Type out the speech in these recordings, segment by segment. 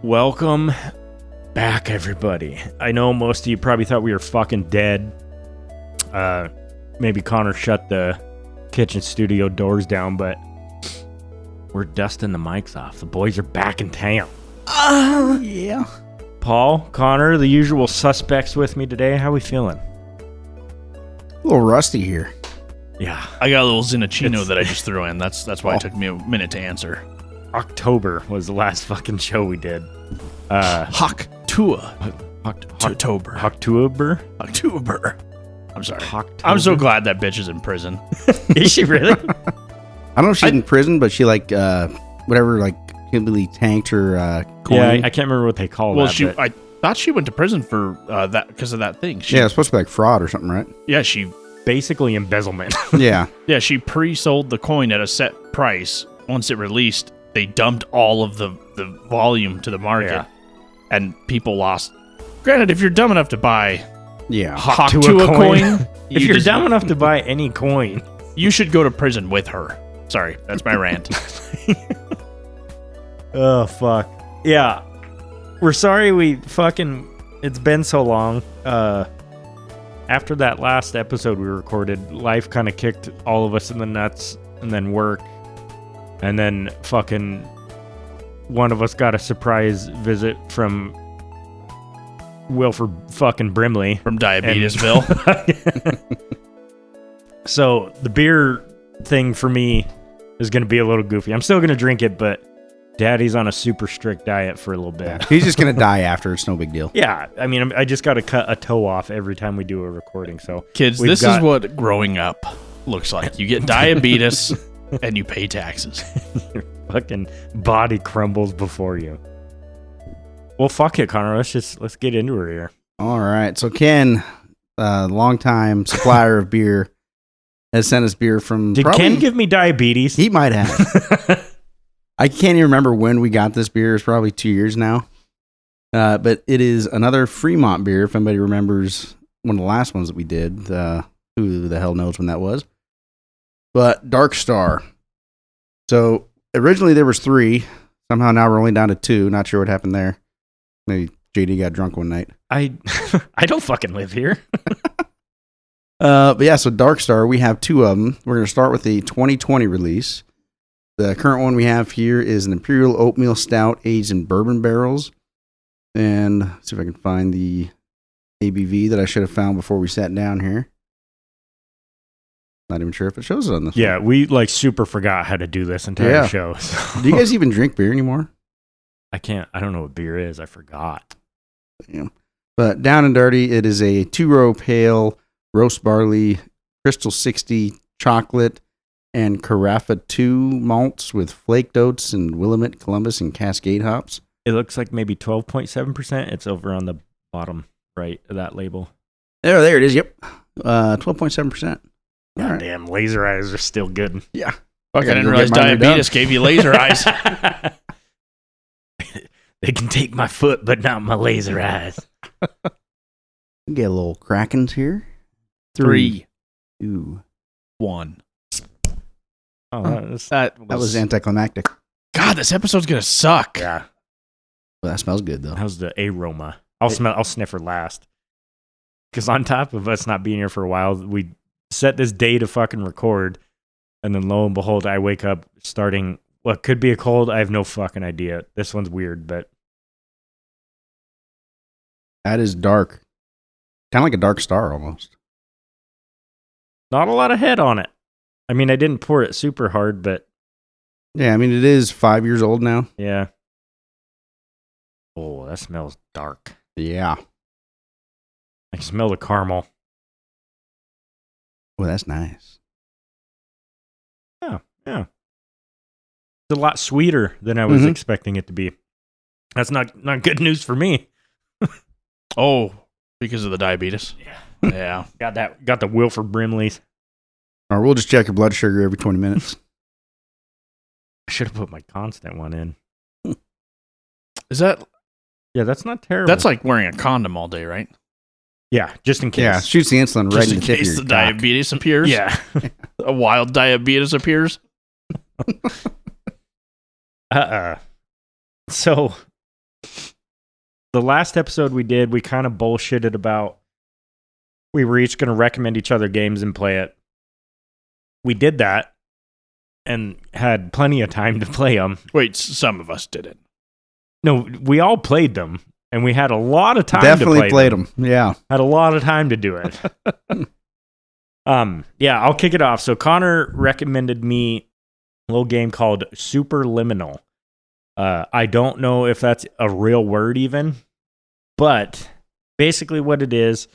Welcome back, everybody. I know most of you probably thought we were fucking dead. Maybe Connor shut the kitchen studio doors down, but we're dusting the mics off. The boys are back in town. Yeah. Paul, Connor, the usual suspects with me today. How we feeling? A little rusty here. Yeah. I got a little Zinachino that I just threw in. That's why it took me a minute to answer. October was the last fucking show we did. October. I'm sorry. October. I'm so glad that bitch is in prison. Is she really? I don't know if she's in prison, but she completely tanked her coin. Yeah, I can't remember what they call that. I thought she went to prison for that because of that thing. Yeah, it's supposed to be like fraud or something, right? Yeah, she basically embezzlement. Yeah. Yeah, she pre-sold the coin at a set price. Once it released, they dumped all of the volume to the market, and people lost. Granted, if you're dumb enough to buy October coin, if you're dumb enough to buy any coin, you should go to prison with her. Sorry, that's my rant. Oh, fuck. Yeah. We're sorry it's been so long. After that last episode we recorded, life kind of kicked all of us in the nuts, and then work. And then fucking one of us got a surprise visit from Wilford fucking Brimley. From Diabetesville. So the beer thing for me is going to be a little goofy. I'm still going to drink it, but Daddy's on a super strict diet for a little bit. Yeah. He's just going to die after. It's no big deal. Yeah. I mean, I just got to cut a toe off every time we do a recording. So kids, this is what growing up looks like. You get diabetes and you pay taxes. Your fucking body crumbles before you. Well, fuck it, Connor. Let's get into her here. All right. So Ken, longtime supplier of beer, has sent us beer from... Did Ken give me diabetes? He might have. I can't even remember when we got this beer. It's probably 2 years now. But it is another Fremont beer, if anybody remembers one of the last ones that we did. Who the hell knows when that was. But Dark Star. So originally there was 3. Somehow now we're only down to 2. Not sure what happened there. Maybe JD got drunk one night. I don't fucking live here. But yeah, so Dark Star, we have 2 of them. We're going to start with the 2020 release. The current one we have here is an Imperial Oatmeal Stout aged in bourbon barrels. And let's see if I can find the ABV that I should have found before we sat down here. Not even sure if it shows it on this Yeah, one. we super forgot how to do this entire show. So. Do you guys even drink beer anymore? I don't know what beer is. I forgot. Damn. But down and dirty, it is a 2-row pale, roast barley, Crystal 60 chocolate, and Carafa 2 malts with flaked oats and Willamette, Columbus, and Cascade hops. It looks like maybe 12.7%. It's over on the bottom right of that label. There it is. Yep. 12.7%. God damn, laser eyes are still good. Yeah. Fuck, I didn't realize diabetes gave you laser eyes. They can take my foot, but not my laser eyes. Get a little Krakens here. 3, 2, 1. Oh, that was anticlimactic. God, this episode's gonna suck. Yeah. Well, that smells good though. How's the aroma? I'll sniff her last. Because on top of us not being here for a while, we set this day to fucking record, and then lo and behold, I wake up starting what could be a cold. I have no fucking idea. This one's weird, but That is dark. Kind of like a Dark Star almost. not a lot of head on it. I mean, I didn't pour it super hard, but Yeah, I mean, it is 5 years old now. yeah. Oh, that smells dark. Yeah. I can smell the caramel. Well, that's nice. Yeah. It's a lot sweeter than I was expecting it to be. That's not good news for me. Oh, because of the diabetes? Yeah. Got the Wilford Brimleys. Or we'll just check your blood sugar every 20 minutes. I should have put my constant one in. Is that... Yeah, that's not terrible. That's like wearing a condom all day, right? Yeah, just in case. Yeah, shoots the insulin right Just in in the tip of case your the cock. diabetes appears? Yeah. A wild diabetes appears? So the last episode we did, we kind of bullshitted about we were each going to recommend each other games and play it. We did that and had plenty of time to play them. Wait, some of us didn't. No, we all played them, and we had a lot of time Definitely to play played them. Yeah. Had a lot of time to do it. Yeah, I'll kick it off. So Connor recommended me a little game called Superliminal. I don't know if that's a real word even, but basically what it is,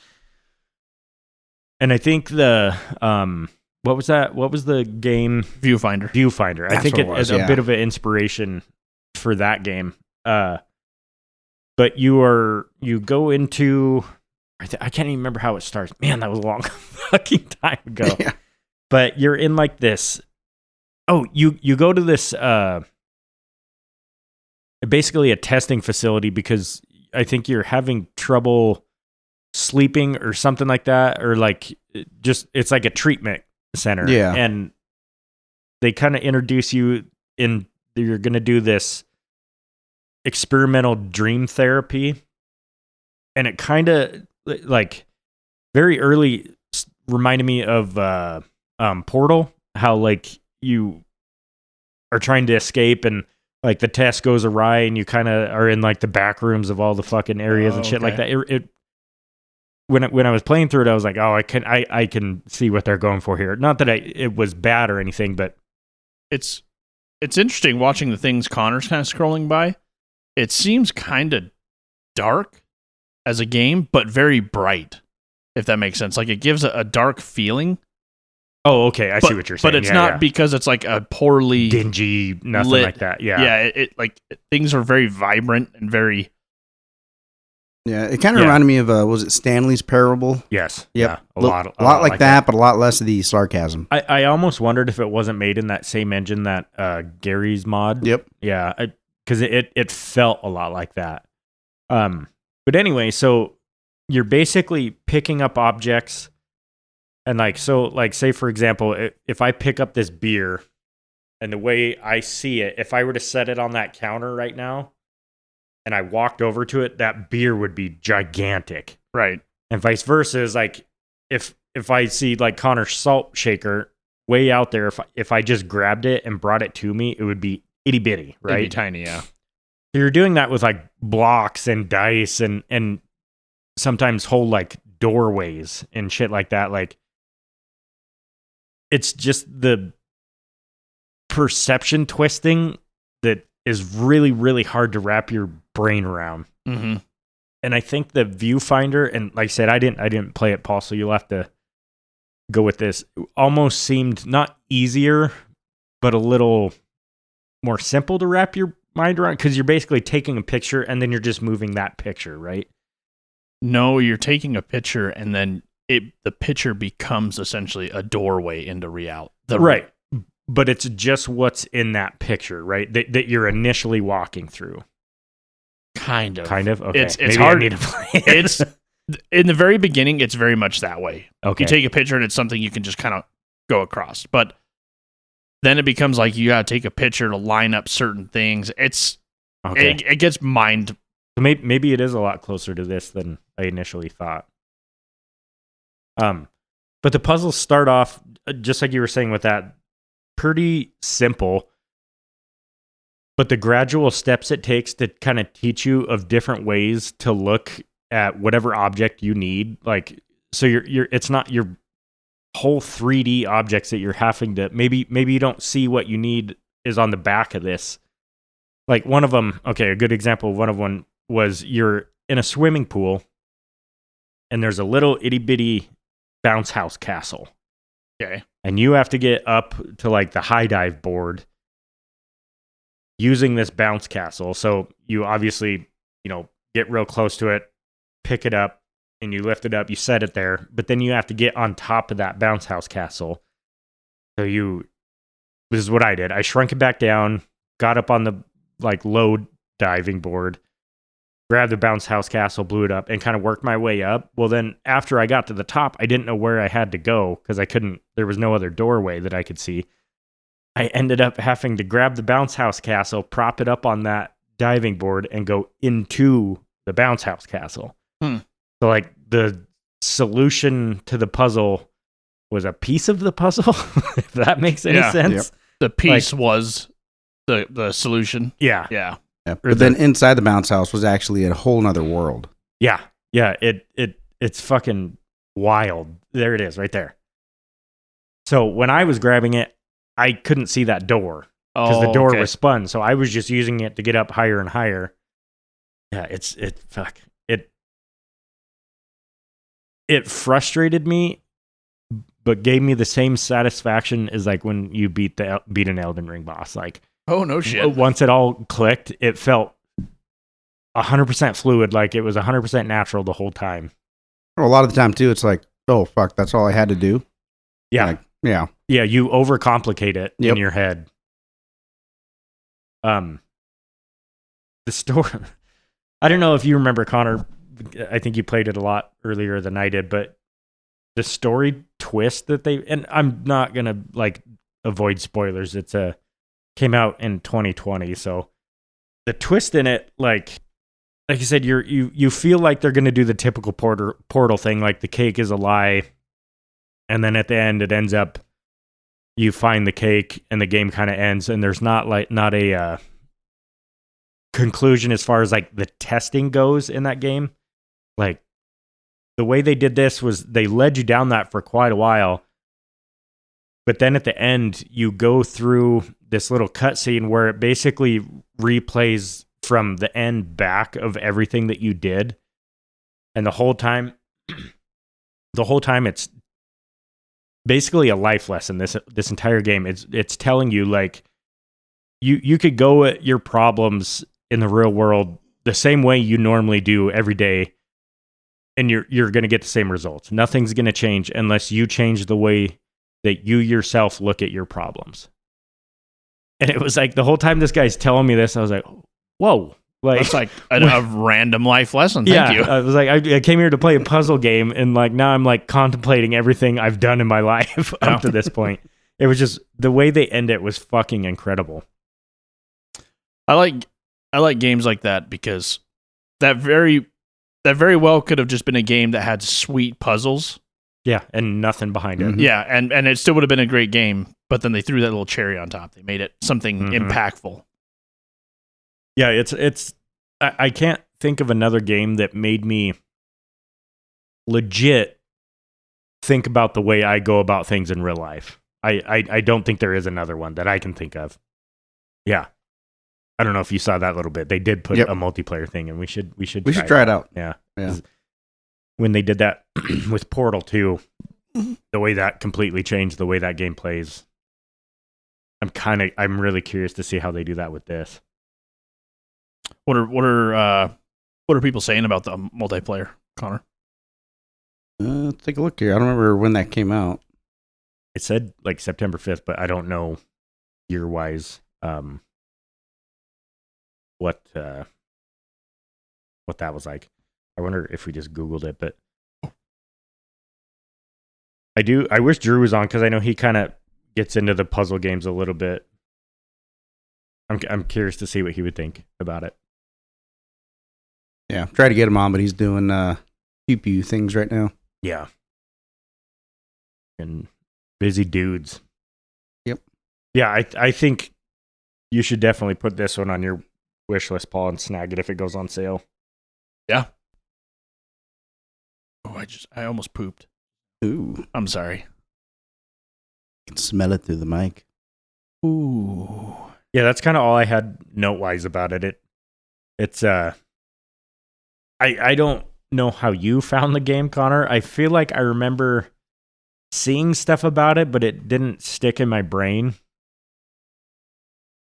and I think the what was that? What was the game? Viewfinder. Viewfinder. I think what it it was, is a yeah. bit of an inspiration for that game. But you go into I can't even remember how it starts. Man, that was a long fucking time ago. Yeah. But you're in like this. Oh, you go to this basically a testing facility because I think you're having trouble sleeping or something like that, or like just it's like a treatment center. Yeah. And they kind of introduce you in you're going to do this experimental dream therapy, and it kind of like very early reminded me of Portal, how like you are trying to escape and like the test goes awry and you kind of are in like the back rooms of all the fucking areas and shit like that. When I was playing through it, I was like, oh, I can see what they're going for here. Not that it was bad or anything, but It's interesting watching the things Connor's kind of scrolling by. It seems kind of dark as a game, but very bright, if that makes sense. Like it gives a dark feeling. oh, okay, I see what you're saying. But it's Yeah, not yeah. because it's like a poorly dingy, nothing lit. like that. Yeah, Yeah, things are very vibrant and very. Yeah. It kind of Yeah. reminded me of, was it Stanley's Parable? Yes. Yep. Yeah, a lot like that, but a lot less of the sarcasm. I almost wondered if it wasn't made in that same engine that Gary's mod. Yep. Yeah, because it felt a lot like that. But anyway, so you're basically picking up objects, and like say for example, if I pick up this beer, and the way I see it, if I were to set it on that counter right now, and I walked over to it, that beer would be gigantic. Right. And vice versa is like if I see like Connor's salt shaker way out there, if I just grabbed it and brought it to me, it would be itty bitty, right? It'd be tiny, yeah. So you're doing that with like blocks and dice and sometimes whole like doorways and shit like that. Like it's just the perception twisting that is really, really hard to wrap your brain around. Mm-hmm. And I think the viewfinder, and like I said, I didn't play it, Paul, so you'll have to go with this. Almost seemed not easier, but a little more simple to wrap your mind around, because you're basically taking a picture and then you're just moving that picture, right? No, you're taking a picture and then the picture becomes essentially a doorway into reality. Right. But it's just what's in that picture, right? That you're initially walking through. Kind of. Okay. It's Maybe hard. I need to play it. It's in the very beginning. It's very much that way. Okay. You take a picture and it's something you can just kind of go across. But then it becomes like you got to take a picture to line up certain things. It's Okay. it gets mind. Maybe it is a lot closer to this than I initially thought. But the puzzles start off just like you were saying with that, pretty simple. But the gradual steps it takes to kind of teach you of different ways to look at whatever object you need, like so you're it's not your whole 3D objects that you're having to maybe you don't see what you need is on the back of this. Like one of them, okay, a good example of one of them was you're in a swimming pool and there's a little itty bitty bounce house castle. Okay. And you have to get up to like the high dive board using this bounce castle. So you obviously, get real close to it, pick it up, and you lift it up, you set it there, but then you have to get on top of that bounce house castle. So this is what I did. I shrunk it back down, got up on the like low diving board, grabbed the bounce house castle, blew it up, and kind of worked my way up. Well, then after I got to the top, I didn't know where I had to go because there was no other doorway that I could see. I ended up having to grab the bounce house castle, prop it up on that diving board and go into the bounce house castle. So like the solution to the puzzle was a piece of the puzzle, if that makes any sense. Yep. The piece was the solution. Yeah. Yeah. But then inside the bounce house was actually a whole nother world. Yeah. It's fucking wild. There it is, right there. So when I was grabbing it, I couldn't see that door because the door was spun. So I was just using it to get up higher and higher. Yeah, it frustrated me, but gave me the same satisfaction as like when you beat an Elden Ring boss. Like, oh no shit! Once it all clicked, it felt 100% fluid, like it was 100% natural the whole time. Well, a lot of the time too, it's like, oh fuck, that's all I had to do. Yeah, like, yeah. You overcomplicate it in your head. The story. I don't know if you remember, Connor. I think you played it a lot earlier than I did, but the story twist that and I'm not gonna like avoid spoilers. It's came out in 2020, so the twist in it, like you said, you feel like they're gonna do the typical portal thing, like the cake is a lie, and then at the end it ends up you find the cake and the game kind of ends, and there's not a conclusion as far as like the testing goes in that game. Like the way they did this was they led you down that for quite a while, but then at the end you go through this little cutscene where it basically replays from the end back of everything that you did, and the whole time it's basically a life lesson. This entire game, it's telling you like you could go at your problems in the real world the same way you normally do every day, and you're going to get the same results. Nothing's going to change unless you change the way that you yourself look at your problems. And it was like the whole time this guy's telling me this, I was like, whoa. Like, it's like a random life lesson. Thank you. I was like, I came here to play a puzzle game, and like now I'm like contemplating everything I've done in my life up to this point. It was just the way they end it was fucking incredible. I like games like that because that very well could have just been a game that had sweet puzzles. Yeah, and nothing behind it. Mm-hmm. Yeah, and it still would have been a great game, but then they threw that little cherry on top. They made it something impactful. Yeah, it's I can't think of another game that made me legit think about the way I go about things in real life. I don't think there is another one that I can think of. Yeah. I don't know if you saw that little bit. They did put a multiplayer thing, and we should try it out. Yeah. When they did that with Portal 2, the way that completely changed the way that game plays. I'm really curious to see how they do that with this. What are people saying about the multiplayer, Connor? Let's take a look here. I don't remember when that came out. It said like September 5th, but I don't know year wise what that was like. I wonder if we just Googled it, but I wish Drew was on because I know he kind of gets into the puzzle games a little bit. I'm curious to see what he would think about it. Yeah, try to get him on, but he's doing pew things right now. Yeah. And busy dudes. Yep. Yeah, I think you should definitely put this one on your wish list, Paul, and snag it if it goes on sale. Yeah. Oh, I almost pooped. Ooh. I'm sorry. You can smell it through the mic. Ooh. Yeah, that's kind of all I had note-wise about it. It's I don't know how you found the game, Connor. I feel like I remember seeing stuff about it, but it didn't stick in my brain.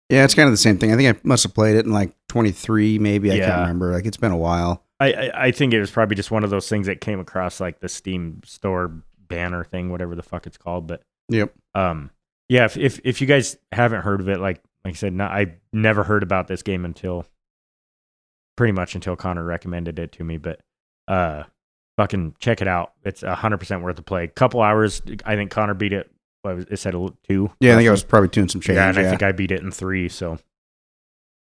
Yeah, it's kind of the same thing. I think I must have played it in like 23, maybe. I can't remember. Like, it's been a while. I think it was probably just one of those things that came across like the Steam store banner thing, whatever the fuck it's called. But yep. Yeah, if you guys haven't heard of it, like I said, I never heard about this game until Connor recommended it to me. But fucking check it out. It's 100% worth the play. Couple hours. I think Connor beat it. It said 2. Yeah, I think I was probably doing some change. Yeah, and I think I beat it in 3. So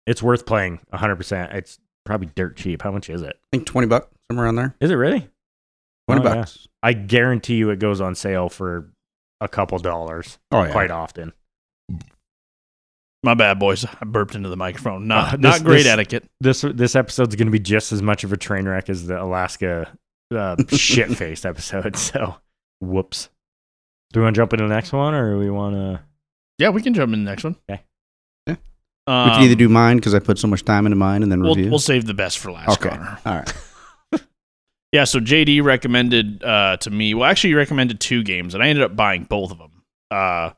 It's worth playing 100%. It's probably dirt cheap. How much is it? I think $20, somewhere around there. Is it really? 20 Oh, yeah. bucks. I guarantee you it goes on sale for a couple dollars quite often. My bad, boys. I burped into the microphone. Not great etiquette. This episode's going to be just as much of a train wreck as the Alaska shit-faced episode. So, whoops. Do we want to jump into the next one, or do we want to... Yeah, we can jump in the next one. Okay. Yeah. We can either do mine, because I put so much time into mine, and then review. We'll save the best for last, okay. Connor. All right. Yeah, so JD recommended to me... Well, actually, he recommended 2 games, and I ended up buying both of them.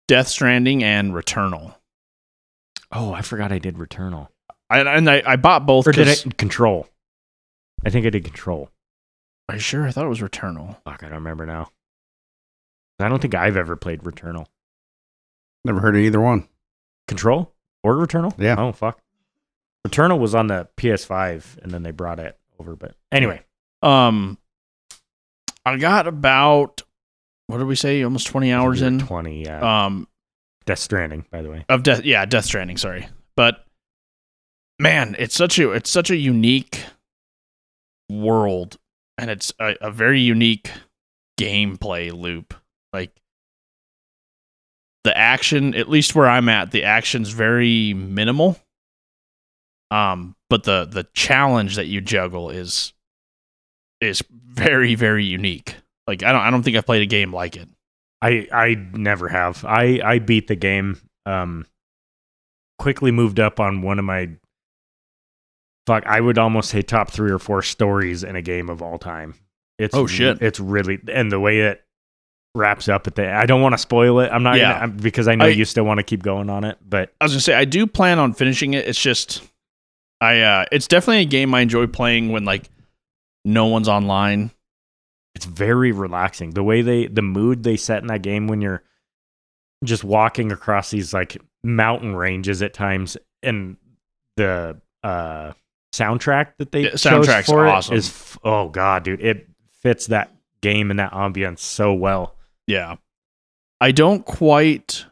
Death Stranding and Returnal. Oh, I forgot I did Returnal. I bought both. Or did I... Control. I think I did Control. Are you sure? I thought it was Returnal. Fuck, I don't remember now. I don't think I've ever played Returnal. Never heard of either one. Control? Or Returnal? Yeah. Oh, fuck. Returnal was on the PS5, and then they brought it over. But anyway. I got about... What did we say? Almost 20 hours in? 20, yeah. Death Stranding, by the way. Death Stranding, sorry. But man, it's such a unique world, and it's a very unique gameplay loop. Like the action, at least where I'm at, the action's very minimal. But the challenge that you juggle is very, very unique. Like I don't think I've played a game like it. I never have. I beat the game. Quickly moved up on one of my I would almost say top 3 or 4 stories in a game of all time. It's shit. It's really, and the way it wraps up at I don't want to spoil it. I'm not gonna, because I know you still want to keep going on it. But I was gonna say I do plan on finishing it. It's just it's definitely a game I enjoy playing when like no one's online. It's very relaxing. The way the mood they set in that game when you're just walking across these like mountain ranges at times, and the soundtrack that they chose for awesome. It is oh god, dude, it fits that game and that ambience so well. Yeah, I don't quite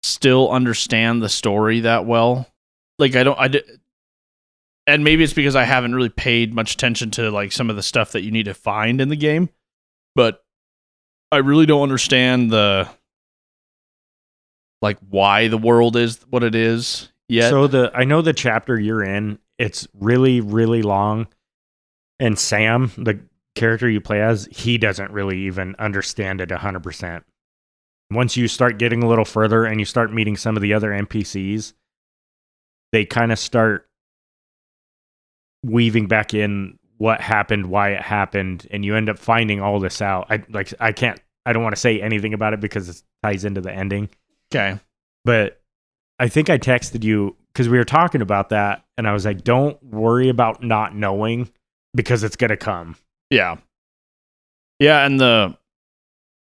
still understand the story that well. Like and maybe it's because I haven't really paid much attention to like some of the stuff that you need to find in the game, but I really don't understand like why the world is what it is yet. So I know the chapter you're in, it's really, really long, and Sam, the character you play as, he doesn't really even understand it 100%. Once you start getting a little further and you start meeting some of the other NPCs, they kind of start weaving back in what happened, why it happened, and you end up finding all this out. I don't want to say anything about it because it ties into the ending. Okay. But I think I texted you because we were talking about that, and I was like, don't worry about not knowing because it's going to come. Yeah. Yeah, and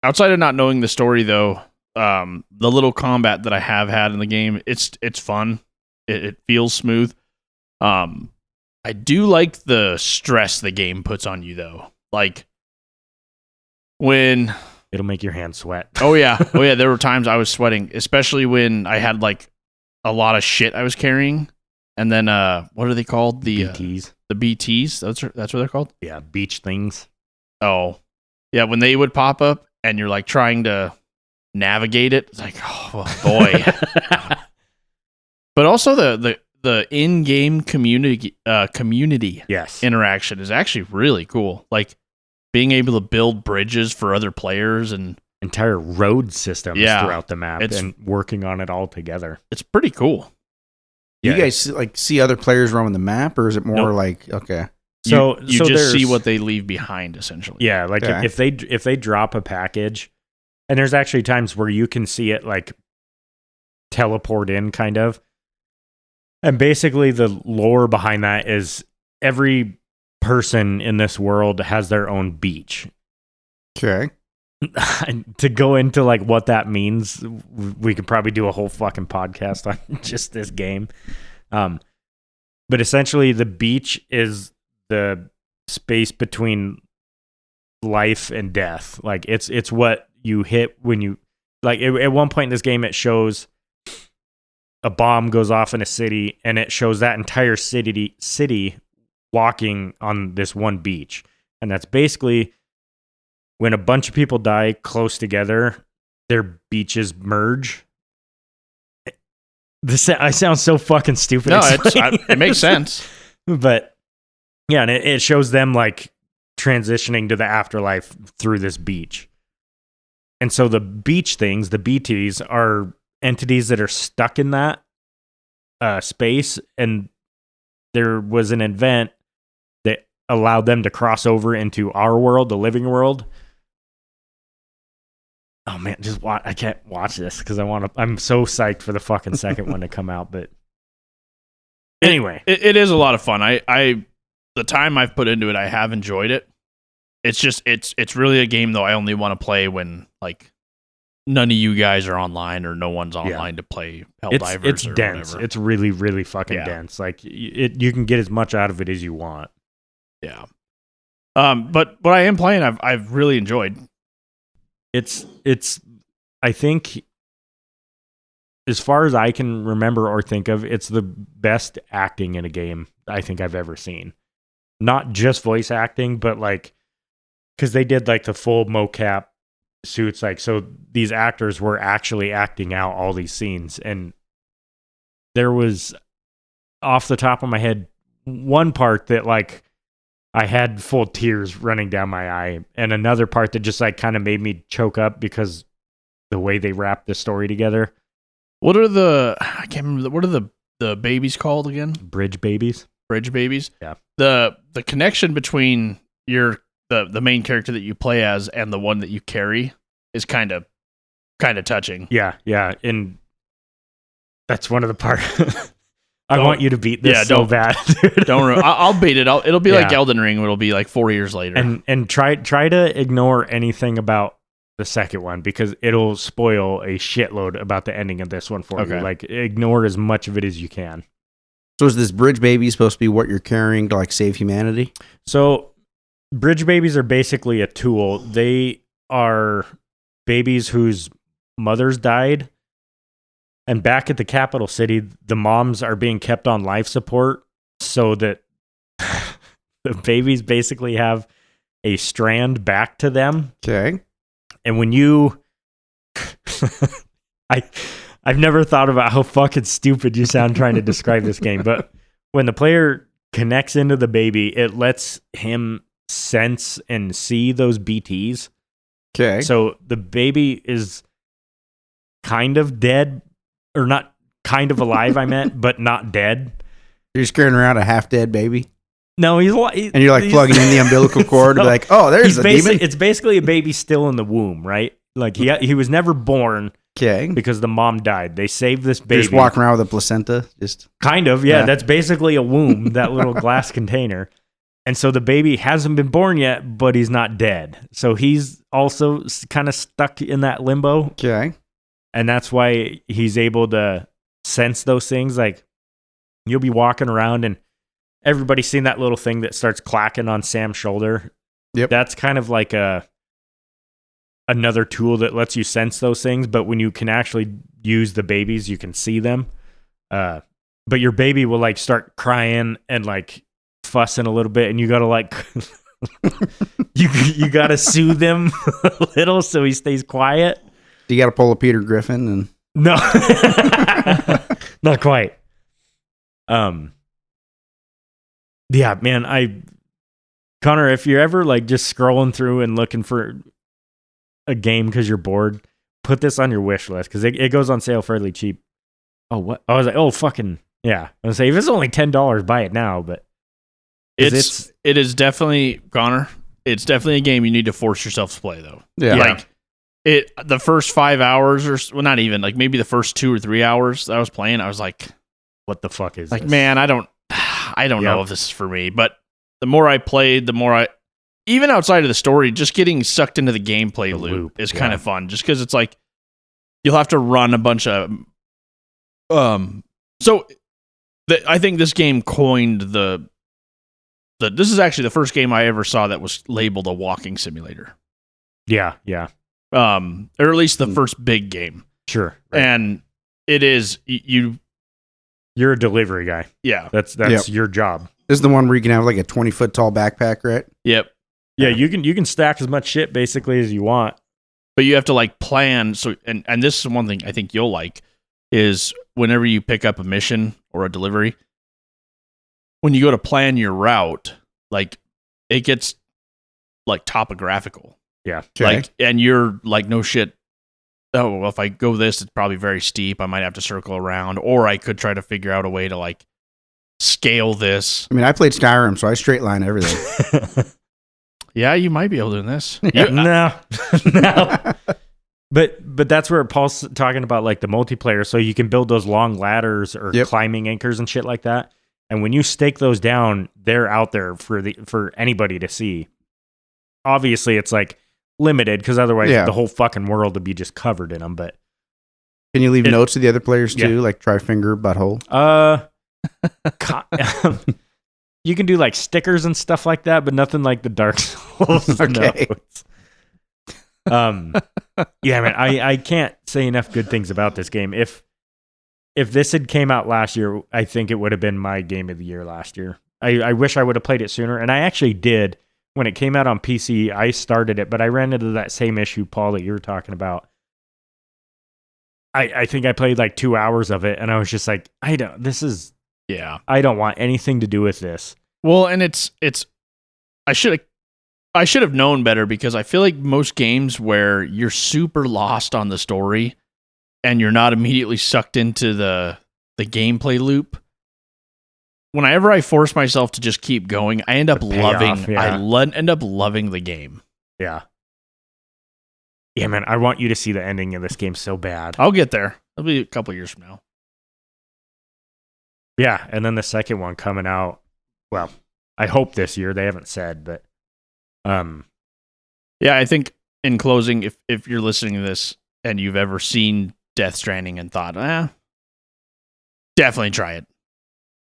outside of not knowing the story, though, the little combat that I have had in the game, it's fun. It feels smooth. I do like the stress the game puts on you, though. Like, when... It'll make your hands sweat. Oh, yeah. There were times I was sweating, especially when I had, like, a lot of shit I was carrying. And then, what are they called? The BTs. The BTs? That's what they're called? Yeah, beach things. Oh. Yeah, when they would pop up and you're, like, trying to navigate it. It's like, oh, boy. But also the in-game community yes. interaction is actually really cool. Like being able to build bridges for other players and entire road systems throughout the map and working on it all together. It's pretty cool. Do you guys like see other players roaming the map, or is it more like okay? So you just see what they leave behind, essentially. Yeah, like if they drop a package, and there's actually times where you can see it like teleport in, kind of. And basically, the lore behind that is every person in this world has their own beach. Okay. To go into like what that means, we could probably do a whole fucking podcast on just this game. But essentially, the beach is the space between life and death. Like it's what you hit when you like. At one point in this game, it shows a bomb goes off in a city, and it shows that entire city walking on this one beach. And that's basically when a bunch of people die close together, their beaches merge. I sound so fucking stupid. No, it makes sense. But yeah, and it shows them like transitioning to the afterlife through this beach. And so the beach things, the BTs, are entities that are stuck in that space. And there was an event that allowed them to cross over into our world, the living world. Oh man, just watch. I can't watch this because I'm so psyched for the fucking second one to come out. But anyway, it is a lot of fun. The time I've put into it, I have enjoyed it. It's just it's really a game though. I only want to play when like none of you guys are online or no one's online to play Helldivers. It's or dense. Whatever. It's really really fucking dense. Like you can get as much out of it as you want. Yeah. But what I am playing, I've really enjoyed. It's I think, as far as I can remember or think of, it's the best acting in a game I think I've ever seen. Not just voice acting, but like, because they did like the full mocap suits, like, so these actors were actually acting out all these scenes. And there was, off the top of my head, one part that like I had full tears running down my eye, and another part that just like kind of made me choke up because the way they wrapped the story together. What are I can't remember, what are the babies called again? Bridge babies. Bridge babies? Yeah. The connection between the main character that you play as and the one that you carry is kind of touching. Yeah, yeah. And that's one of the parts. I want you to beat this so bad. Don't. I'll beat it. It'll be like Elden Ring. It'll be like 4 years later. And try to ignore anything about the second one because it'll spoil a shitload about the ending of this one for you. Like ignore as much of it as you can. So is this bridge baby supposed to be what you're carrying to like save humanity? So bridge babies are basically a tool. They are babies whose mothers died. And back at the capital city, the moms are being kept on life support so that the babies basically have a strand back to them. Okay. And when you... I've never thought about how fucking stupid you sound trying to describe this game, but when the player connects into the baby, it lets him sense and see those BTs. Okay. So the baby is kind of dead, or not kind of alive, I meant, but not dead. You're just carrying around a half-dead baby? No, he's and you're like plugging in the umbilical cord, like, oh, there's a demon. It's basically a baby still in the womb, right? Like he was never born because the mom died. They saved this baby. You're just walking around with a placenta? Just kind of, yeah. That's basically a womb, that little glass container. And so the baby hasn't been born yet, but he's not dead. So he's also kind of stuck in that limbo. Okay. And that's why he's able to sense those things. Like, you'll be walking around and everybody's seen that little thing that starts clacking on Sam's shoulder. Yep. That's kind of like another tool that lets you sense those things. But when you can actually use the babies, you can see them. But your baby will like start crying and like fussing a little bit, and you gotta like you gotta soothe him a little so he stays quiet. You got to pull a Peter Griffin and no, not quite. Yeah, man. Connor, if you're ever like just scrolling through and looking for a game because you're bored, put this on your wish list because it goes on sale fairly cheap. Oh, what? I was like, oh, fucking yeah. I was say if it's only $10, buy it now. But it is definitely, Connor. It's definitely a game you need to force yourself to play though. Yeah. Like. The first 5 hours, or well, not even, like maybe the first 2 or 3 hours that I was playing, I was like, "What the fuck is like, this?" Man, I don't know if this is for me. But the more I played, the more even outside of the story, just getting sucked into the gameplay loop is kind of fun. Just because it's like you'll have to run a bunch of So I think this game coined the. This is actually the first game I ever saw that was labeled a walking simulator. Yeah. Or at least the first big game. Sure. Right. And it is, you You're a delivery guy. Yeah. That's your job. This is the one where you can have like a 20-foot tall backpack, right? Yep. Yeah, you can stack as much shit basically as you want. But you have to like plan. So, and this is one thing I think you'll like is whenever you pick up a mission or a delivery, when you go to plan your route, like it gets like topographical. Yeah. Okay. Like, and you're like, no shit. Oh, well, if I go this, it's probably very steep. I might have to circle around, or I could try to figure out a way to like scale this. I mean, I played Skyrim, so I straight line everything. Yeah, you might be able to do this. No. But that's where Paul's talking about like the multiplayer, so you can build those long ladders or climbing anchors and shit like that. And when you stake those down, they're out there for anybody to see. Obviously, it's like limited because otherwise the whole fucking world would be just covered in them. But can you leave notes to the other players too, like try finger, butthole? You can do like stickers and stuff like that, but nothing like the Dark Souls Okay. notes. Yeah, man, I can't say enough good things about this game. If this had came out last year, I think it would have been my game of the year last year. I wish I would have played it sooner, and I actually did. When it came out on PC, I started it, but I ran into that same issue, Paul, that you were talking about. I think I played like 2 hours of it, and I was just like, I don't want anything to do with this. Well, and it's I should have known better, because I feel like most games where you're super lost on the story and you're not immediately sucked into the gameplay loop, whenever I force myself to just keep going, I end up loving end up loving the game. Yeah. Yeah, man, I want you to see the ending of this game so bad. I'll get there. It'll be a couple years from now. Yeah, and then the second one coming out, well, I hope this year. They haven't said, but yeah, I think in closing, if you're listening to this and you've ever seen Death Stranding and thought, definitely try it.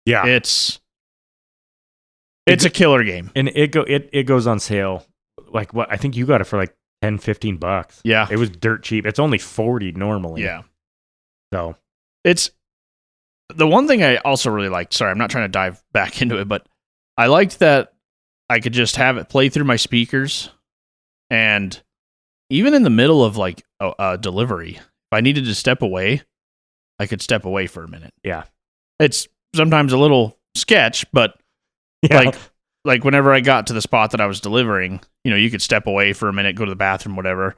Yeah. It's a killer game. And it goes on sale. Like what? I think you got it for like $10-15. Yeah. It was dirt cheap. It's only $40 normally. Yeah. So it's the one thing I also really liked. Sorry, I'm not trying to dive back into it, but I liked that I could just have it play through my speakers, and even in the middle of like a delivery, if I needed to step away, I could step away for a minute. Yeah. It's sometimes a little sketch, but like whenever I got to the spot that I was delivering, you could step away for a minute, go to the bathroom, whatever.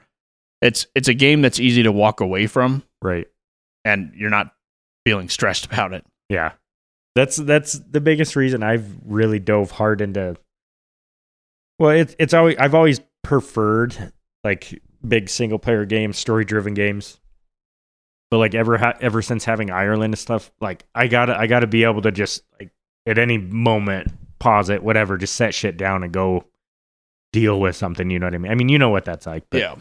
It's a game that's easy to walk away from. Right. And you're not feeling stressed about it. Yeah. That's the biggest reason I've really dove hard into. Well, I've always preferred like big single player games, story driven games. But like ever since having Ireland and stuff, like I gotta be able to just like at any moment pause it, whatever, just set shit down and go deal with something. You know what I mean? I mean, you know what that's like. But, yeah.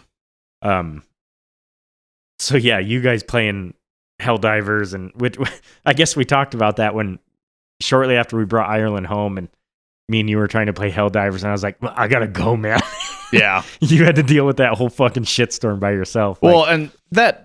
So yeah, you guys playing Helldivers, and which I guess we talked about that when shortly after we brought Ireland home, and me and you were trying to play Helldivers, and I was like, well, I gotta go, man. Yeah. You had to deal with that whole fucking shitstorm by yourself. Well, and that.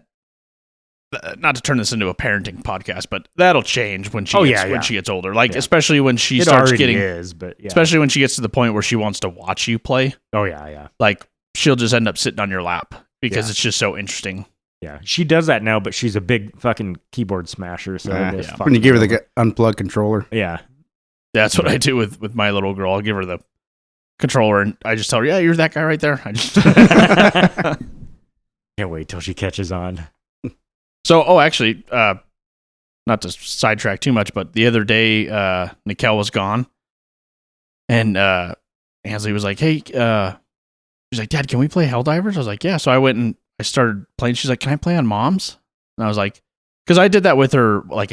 Not to turn this into a parenting podcast, but that'll change when she gets older. Like especially when she starts getting especially when she gets to the point where she wants to watch you play. Oh yeah. Like she'll just end up sitting on your lap because it's just so interesting. Yeah, she does that now, but she's a big fucking keyboard smasher. So when you give her the unplugged controller, that's what I do with my little girl. I'll give her the controller, and I just tell her, "Yeah, you're that guy right there." I just can't wait till she catches on. So, actually, not to sidetrack too much, but the other day, Nikel was gone, and Ansley was like, "Hey," she's like, "Dad, can we play Helldivers?" I was like, "Yeah." So I went and I started playing. She's like, "Can I play on Mom's?" And I was like, because I did that with her like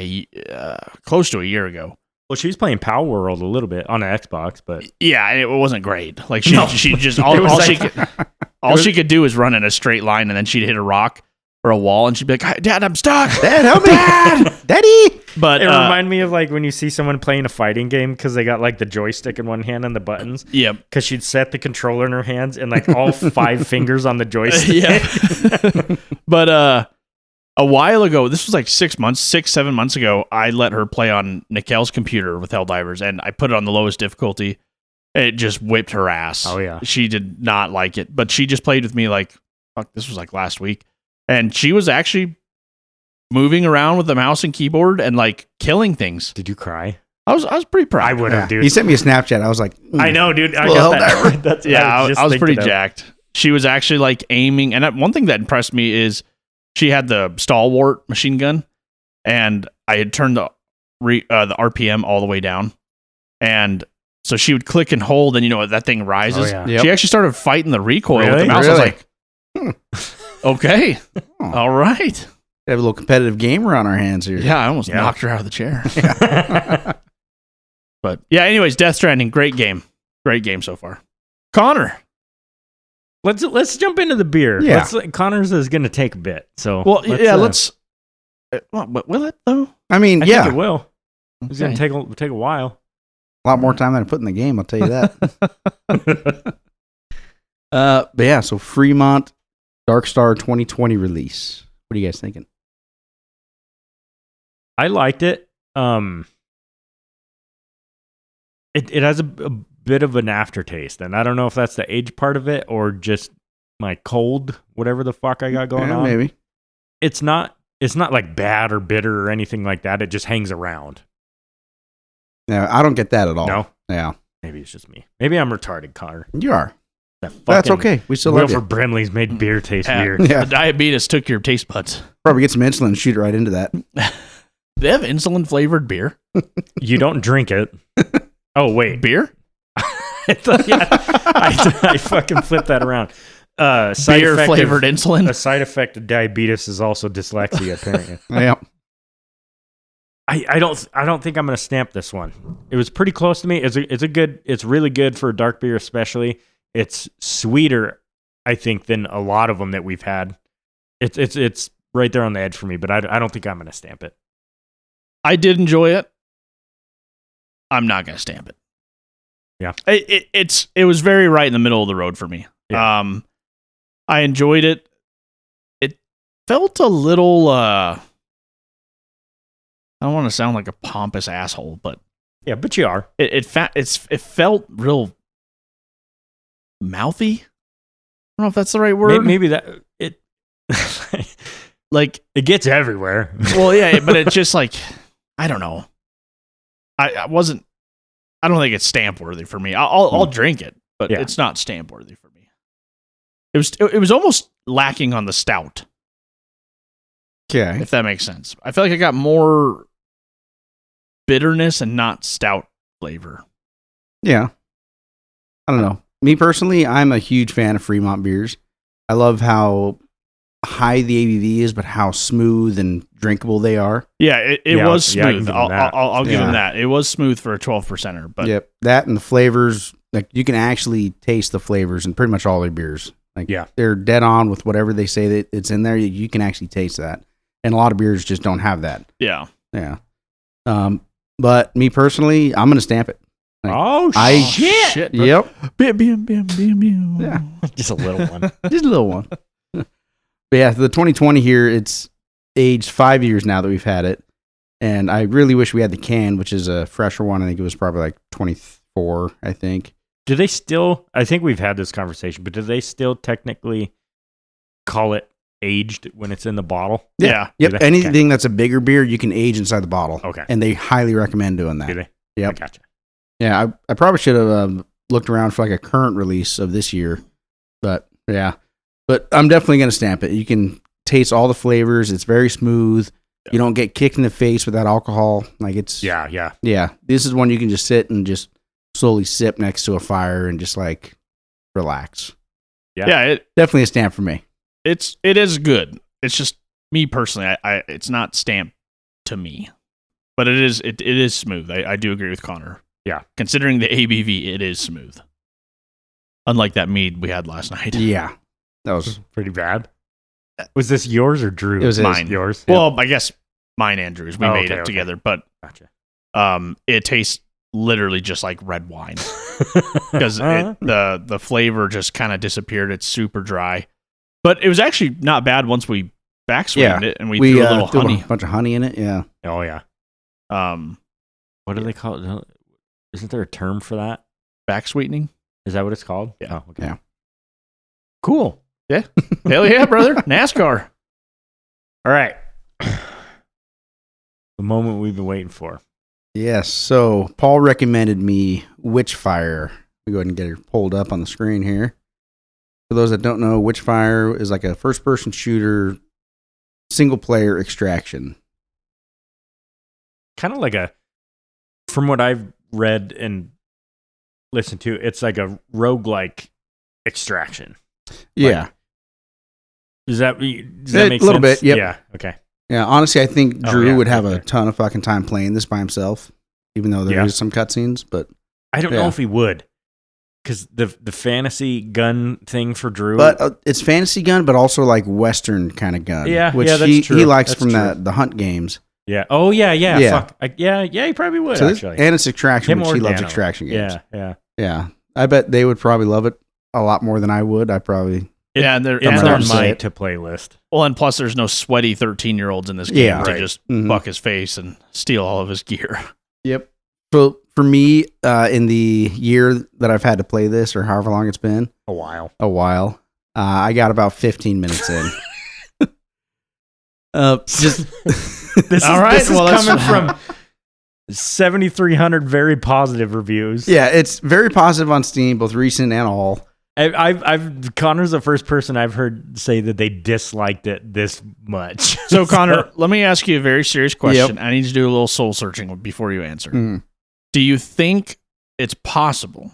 close to a year ago. Well, she was playing Power World a little bit on an Xbox, but yeah, it wasn't great. Like she just all she could do is run in a straight line, and then she'd hit a rock or a wall, and she'd be like, "Dad, I'm stuck. Dad, help me, Dad, Daddy." But it reminded me of like when you see someone playing a fighting game because they got like the joystick in one hand and the buttons. Yep. Because she'd set the controller in her hands and like all 5 fingers on the joystick. Yeah. But A while ago, this was like 7 months ago, I let her play on Nikel's computer with Helldivers, and I put it on the lowest difficulty. It just whipped her ass. Oh, yeah. She did not like it, but she just played with me like, fuck, this was like last week. And she was actually moving around with the mouse and keyboard and like killing things. Did you cry? I was pretty proud. I would have, dude. He sent me a Snapchat. I was like, I know, dude. I Well, got that. That's, I was pretty thinking of. jacked. She was actually like aiming. And one thing that impressed me is she had the stalwart machine gun, and I had turned the RPM all the way down. And so she would click and hold, and that thing rises. Oh, yeah. Yep. She actually started fighting the recoil with Really? the mouse. Really? I was like, okay, Oh. all right. We have a little competitive gamer on our hands here. Yeah, I almost Yeah. knocked her out of the chair. But yeah, anyways, Death Stranding, great game. Great game so far. Connor. Let's jump into the beer. Yeah. Connor's is going to take a bit. So Let's. But will it though? I mean, I yeah, think it will. It's going Okay. to take a while. a lot more time than I put in the game. I'll tell you that. But yeah, so Fremont Dark Star 2020 release. What are you guys thinking? I liked it. It has a bit of an aftertaste, and I don't know if that's the age part of it or just my cold, whatever the fuck I got going Yeah, on. maybe. It's not like bad or bitter or anything like that. It just hangs around. Yeah, I don't get that at all. No, Yeah, maybe it's just me. Maybe I'm retarded, Connor. you are. That That's fucking okay. We still love Wilford you. Brimley's made beer taste Yeah. weird. Yeah, The diabetes took your taste buds. probably get some insulin and shoot it right into that. They have insulin flavored beer. You don't drink it. Oh wait, Beer? I fucking flipped that around. Side Beer effect flavored of, insulin. A side effect of diabetes is also dyslexia. Apparently, Yeah, I don't think I'm gonna stamp this one. It was pretty close to me. It's really good for a dark beer, especially. It's sweeter, I think, than a lot of them that we've had. It's right there on the edge for me, but I don't think I'm gonna stamp it. I did enjoy it. I'm not gonna stamp it. Yeah. It was very right in the middle of the road for me. Yeah. I enjoyed it. It felt a little I don't want to sound like a pompous asshole, but Yeah, but you are. it felt real mouthy. I don't know if that's the right word. Maybe that it Like, it gets everywhere. well, yeah, but it's just like, I don't know. I don't think it's stamp worthy for me. I'll drink it, but Yeah. it's not stamp worthy for me. It was almost lacking on the stout, okay. if that makes sense. I feel like I got more bitterness and not stout flavor. Yeah. I don't know. Me personally, I'm a huge fan of Fremont beers. I love how high the ABV is, but how smooth and drinkable they are. Yeah, it Yeah, was yeah, I can smooth. give him that. I'll give Yeah. him that. It was smooth for a 12%er, but Yep. That and the flavors, like you can actually taste the flavors in pretty much all their beers. Like Yeah. they're dead on with whatever they say that it's in there. You can actually taste that. And a lot of beers just don't have that. yeah. Yeah. But me personally, I'm going to stamp it. Oh I- shit! Bro. Yep. Yeah. Just a little one. Just a little one. But yeah, the 2020 here, it's aged 5 years now that we've had it. And I really wish we had the can, which is a fresher one. I think it was probably like 24, I think. Do they still? I think we've had this conversation, but do they still technically call it aged when it's in the bottle? Yeah. Yep. Do they? Anything that's a bigger beer, you can age inside the bottle. Okay. And they highly recommend doing that. Do they? Yep. I gotcha. Yeah, I probably should have looked around for like a current release of this year. But yeah. But I'm definitely going to stamp it. You can taste all the flavors. It's very smooth. Yeah. You don't get kicked in the face with that alcohol. Like it's, Yeah. yeah. This is one you can just sit and just slowly sip next to a fire and just like relax. Yeah, Definitely a stamp for me. it is good. It's just me personally. I it's not stamped to me, but it is smooth. I do agree with Connor. Yeah. Considering the ABV, it is smooth. Unlike that mead we had last night. Yeah. That was, Pretty bad. Was this yours or Drew? It was his. Mine. Yours. Well, I guess mine and Drew's. We Oh, made okay, it okay. together, but Gotcha. it tastes literally just like red wine because the flavor just kind of disappeared. It's super dry, but it was actually not bad once we back sweetened it, and we threw a little honey. A bunch of honey in it. Yeah. Oh yeah. What do they call it? Isn't there a term for that? Back sweetening. Is that what it's called? Yeah. Oh, okay. Yeah. Cool. Yeah. Hell yeah, brother. NASCAR. All right. The moment we've been waiting for. Yes. So Paul recommended me Witchfire. We go ahead and get it pulled up on the screen here. For those that don't know, Witchfire is like a first-person shooter, single-player extraction. Kind of like from what I've read and listened to, it's like a roguelike extraction. Yeah. Like, does that make sense? A little bit, yep. Yeah, okay. Yeah, honestly, I think Drew would have a okay. ton of fucking time playing this by himself, even though there is some cutscenes, but... I don't know if he would. Because the fantasy gun thing for Drew... But it's fantasy gun, but also like Western kind of gun. Yeah, which that's true. He likes That's from true. the hunt games. Yeah. Oh, yeah. Yeah. Fuck. Yeah, he probably would, So actually. And it's extraction, Him which or he loves Dano. extraction games. Yeah. I bet they would probably love it a lot more than I would. I probably... Yeah, and they're It's I'm on gonna my say it. to play list. well, and plus there's no sweaty 13-year-olds in this game Yeah, to right. just Mhm. buck his face and steal all of his gear. Yep. So for me, in the year that I've had to play this, or however long it's been, A while. I got about 15 minutes in. Just This All right, is well, that's- coming from 7,300 very positive reviews. yeah, it's very positive on Steam, both recent and all. I've Connor's the first person I've heard say that they disliked it this much. So, Connor, let me ask you a very serious question. I need you to do a little soul searching before you answer. Mm. Do you think it's possible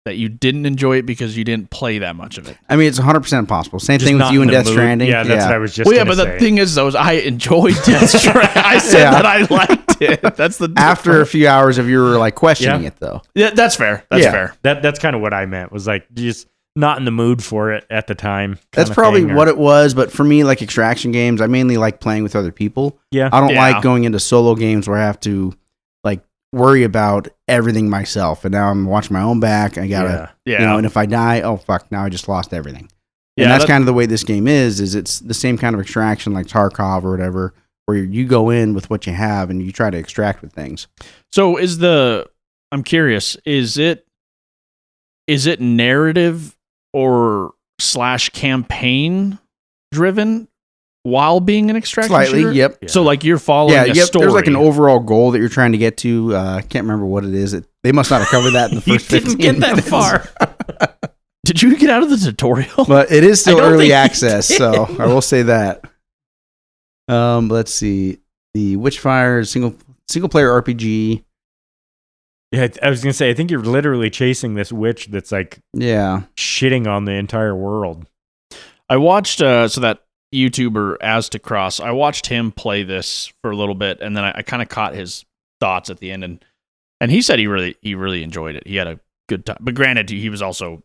that you didn't enjoy it because you didn't play that much of it? I mean, it's 100% possible. Same Just thing with not you in and the Death mood. Stranding. Yeah, that's what I was just Well, yeah, gonna but say. the thing is, though, is I enjoyed Death Stranding. I said Yeah. that I liked it. That's the After a difference. few hours of you were like questioning Yeah. it, though. Yeah, that's fair. That's Yeah. fair. That's kind of what I meant. Was like just not in the mood for it at the time. That's probably what it was. But for me, like extraction games, I mainly like playing with other people. Yeah. I don't Yeah. like going into solo games where I have to like worry about everything myself. And now I'm watching my own back. I gotta, Yeah. you know, and if I die, oh fuck, now I just lost everything. Yeah, And that's that- kind of the way this game is it's the same kind of extraction like Tarkov or whatever, where you go in with what you have and you try to extract with things. So I'm curious, is it narrative or / campaign driven while being an extraction Slightly, shooter? yep. Yeah. So like you're following a story. There's like an overall goal that you're trying to get to. I can't remember what it is. They must not have covered that in the You first didn't 15 get that minutes. far. Did you get out of the tutorial? But it is still I don't early think you access, did. so I will say that. Let's see. The Witchfire single player RPG. Yeah, I was gonna say. I think you're literally chasing this witch that's like Yeah. shitting on the entire world. I watched so that YouTuber Aztecross, I watched him play this for a little bit, and then I kind of caught his thoughts at the end, and he said he really enjoyed it. He had a good time, but granted, he was also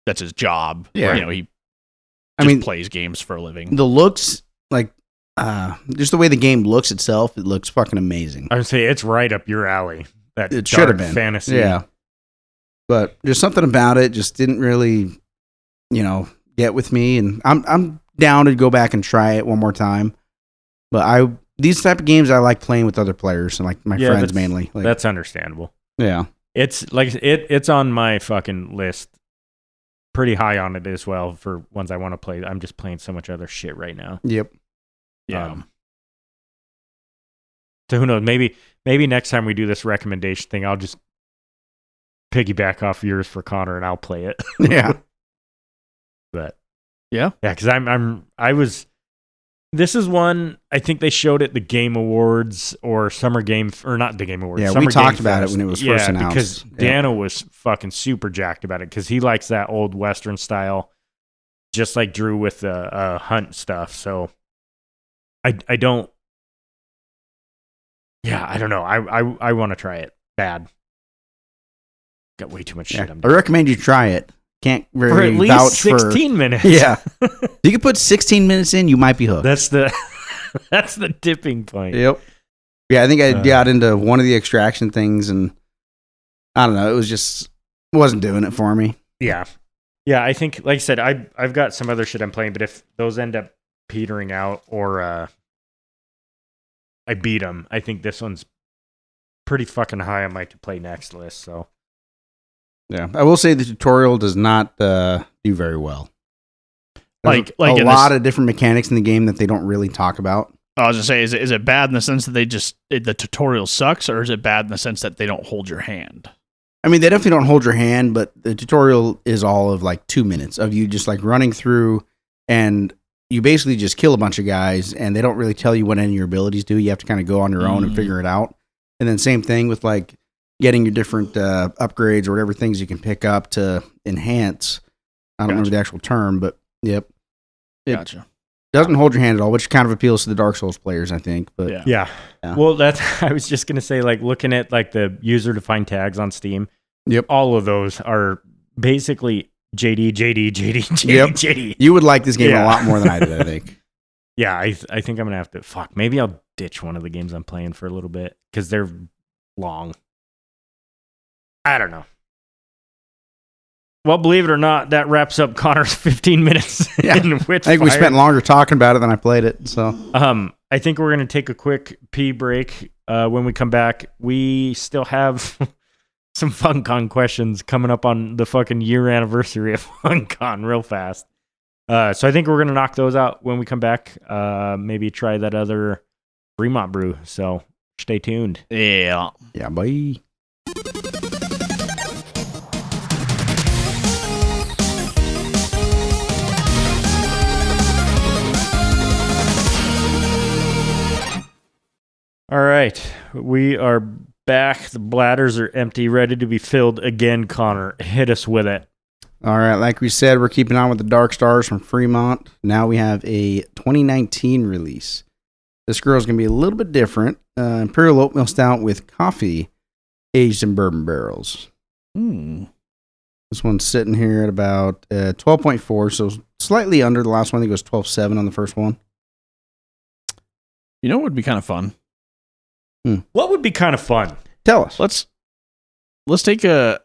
that's his job. Yeah. You know, he I just mean, plays games for a living. the looks, like, just the way the game looks itself, it looks fucking amazing. I would say it's right up your alley. That It dark should have been. fantasy. Yeah. But just something about it just didn't really, get with me. And I'm down to go back and try it one more time. But these type of games I like playing with other players and like my Yeah, friends that's- mainly. Like, That's understandable. yeah. It's like it's on my fucking list. Pretty high on it as well for ones I want to play. I'm just playing so much other shit right now. Yep. Yeah. So who knows? Maybe next time we do this recommendation thing, I'll just piggyback off yours for Connor and I'll play it. Yeah. But Yeah. because I was. This is one I think they showed at the Game Awards or Summer Game or not the Game Awards. Yeah, Summer we talked Game about it Fest. when it was first announced. Because Yeah. Dano was fucking super jacked about it because he likes that old Western style, just like Drew with the hunt stuff. So I don't. Yeah, I don't know. I want to try it bad. Got way too much shit. Yeah. I'm I doing. recommend you try it. Can't For really at least vouch 16 minutes. for. Yeah. If you could put 16 minutes in, you might be hooked. That's the that's the tipping point. Yep. Yeah, I think I Uh, got into one of the extraction things, and I don't know. It wasn't doing it for me. Yeah. I think, like I said, I've got some other shit I'm playing, but if those end up petering out or I beat them. I think this one's pretty fucking high on my to play next list. So Yeah, I will say the tutorial does not do very well. There's Like a in lot this- of different mechanics in the game that they don't really talk about. I was gonna say, is it bad in the sense that the tutorial sucks, or is it bad in the sense that they don't hold your hand? I mean, they definitely don't hold your hand, but the tutorial is all of like 2 minutes of you just like running through, and you basically just kill a bunch of guys, and they don't really tell you what any of your abilities do. You have to kind of go on your own and figure it out. And then same thing with like getting your different upgrades or whatever things you can pick up to enhance. I don't remember the actual term, but yep. It Gotcha. doesn't hold your hand at all, which kind of appeals to the Dark Souls players, I think. But yeah. Yeah. Well, I was just gonna say, like, looking at like the user defined tags on Steam. Yep. All of those are basically JD, JD. Yep. JD. you would like this game Yeah. a lot more than I did, I think. Yeah, I think I'm gonna have to. Fuck, maybe I'll ditch one of the games I'm playing for a little bit because they're long. I don't know. Well, believe it or not, that wraps up Connor's 15 minutes Yeah. in Witchfire. I think we spent longer talking about it than I played it. So I think we're gonna take a quick pee break. When we come back, we still have some FunCon questions coming up on the fucking year anniversary of FunCon real fast. So I think we're gonna knock those out when we come back. Maybe try that other Fremont brew. So stay tuned. Yeah. yeah, bye. All right, we are back. The bladders are empty, ready to be filled again. Connor, hit us with it. All right, like we said, we're keeping on with the Dark Stars from Fremont. Now we have a 2019 release. This girl's going to be a little bit different. Imperial Oatmeal Stout with coffee aged in bourbon barrels. This one's sitting here at about 12.4, so slightly under the last one. I think it was 12.7 on the first one. You know what would be kind of fun? What would be kind of fun? Tell us. Let's take a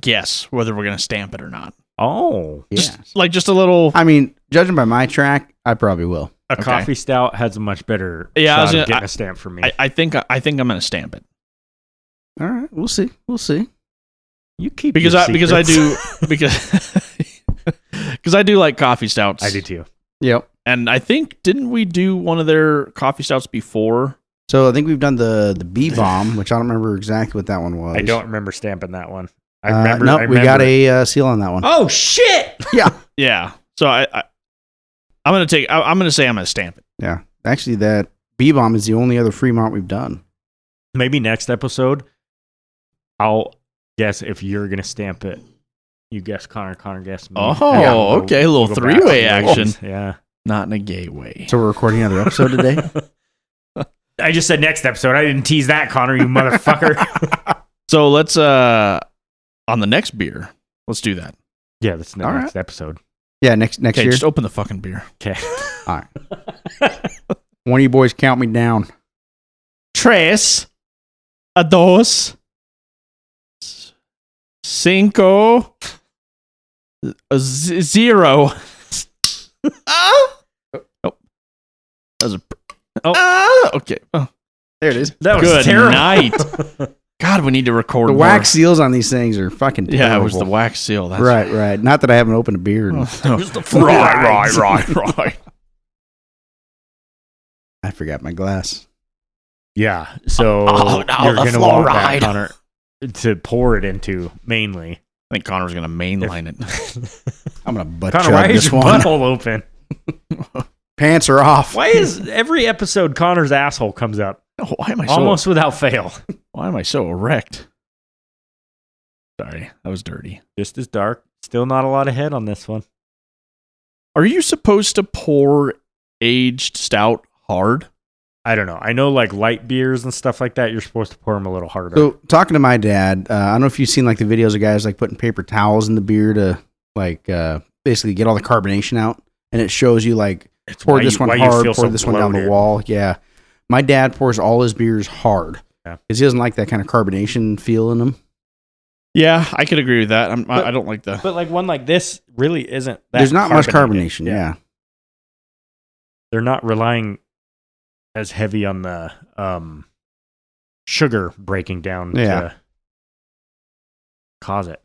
guess whether we're gonna stamp it or not. Oh, Yeah. Just a little. I mean, judging by my track, I probably will. a Okay. coffee stout has a much better Yeah, I shot was of gonna- getting a stamp for me. I think I'm gonna stamp it All right, we'll see. We'll see. You keep because your I do secrets. because I do like coffee stouts. I do too. Yep. And I think didn't we do one of their coffee stouts before? So I think we've done the bee bomb, which I don't remember exactly what that one was. I don't remember stamping that one. I No, remember. we got a seal on that one. Oh shit! Yeah. Yeah. So I'm gonna say I'm gonna stamp it. Yeah. Actually, that bee bomb is the only other Fremont we've done. Maybe next episode, I'll guess if you're gonna stamp it. You guess Connor. Connor guess me. Oh, Yeah, okay, a little go back three-way and action. forth. Yeah. Not in a gay way. So we're recording another episode today. I just said next episode. I didn't tease that, Connor. You motherfucker. So let's on the next beer. Let's do that. Yeah, that's the All next episode. Yeah, next Okay, year. just open the fucking beer. Okay. All right. One of you boys count me down. Tres, a dos, cinco, zero. Oh, that was a. Okay. Oh, There it is. That was good terrible. night. God, we need to record The more. wax seals on these things are fucking terrible. Yeah, it was the wax seal. That's Right, right. Not that I haven't opened a beer. In, right. I forgot my glass. Yeah. So Oh, no, you're the gonna want that, fluoride. Connor, to pour it into mainly. I think Connor's gonna mainline it. I'm gonna butt Connor, chug why is this your one. butthole open? Pants are off. Why is every episode Connor's asshole comes up Why am I so almost without fail? Why am I so erect? Sorry, that was dirty. Just as dark. Still not a lot of head on this one. Are you supposed to pour aged stout hard? I don't know. I know like light beers and stuff like that. You're supposed to pour them a little harder. So talking to my dad, I don't know if you've seen like the videos of guys like putting paper towels in the beer to like basically get all the carbonation out, and it shows you like It's pour why this you- one why you hard, feel pour so this one down the bloated. wall. Yeah, my dad pours all his beers hard Yeah. because he doesn't like that kind of carbonation feel in them. Yeah, I could agree with that. I don't like the. But like one like this really isn't that There's not much carbonated. carbonation. Yeah. they're not relying as heavy on the sugar breaking down to cause it.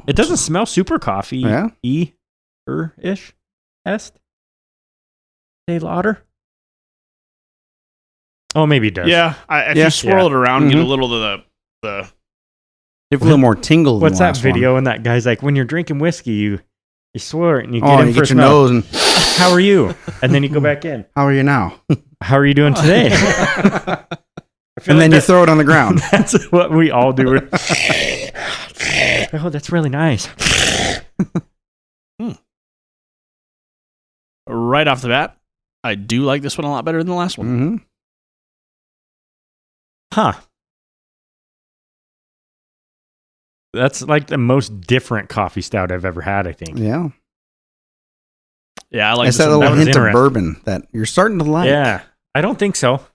It doesn't smell super coffee-ish. Est? Say lauter? Oh, maybe it does. Yeah, if you swirl it around, get a little of the If a little more tingle. What's than that video? And that guy's like, when you're drinking whiskey, you swirl it and you get in you for get a your smell. nose and How are you? And then you go back in. how are you now? How are you doing today? And then you throw it on the ground. That's what we all do. Oh, that's really nice. right off the bat, I do like this one a lot better than the last one. Mm-hmm. Huh. That's like the most different coffee stout I've ever had, I think. Yeah. Yeah, I like It's this that one. little was hint of interesting. bourbon that you're starting to like. Yeah. I don't think so.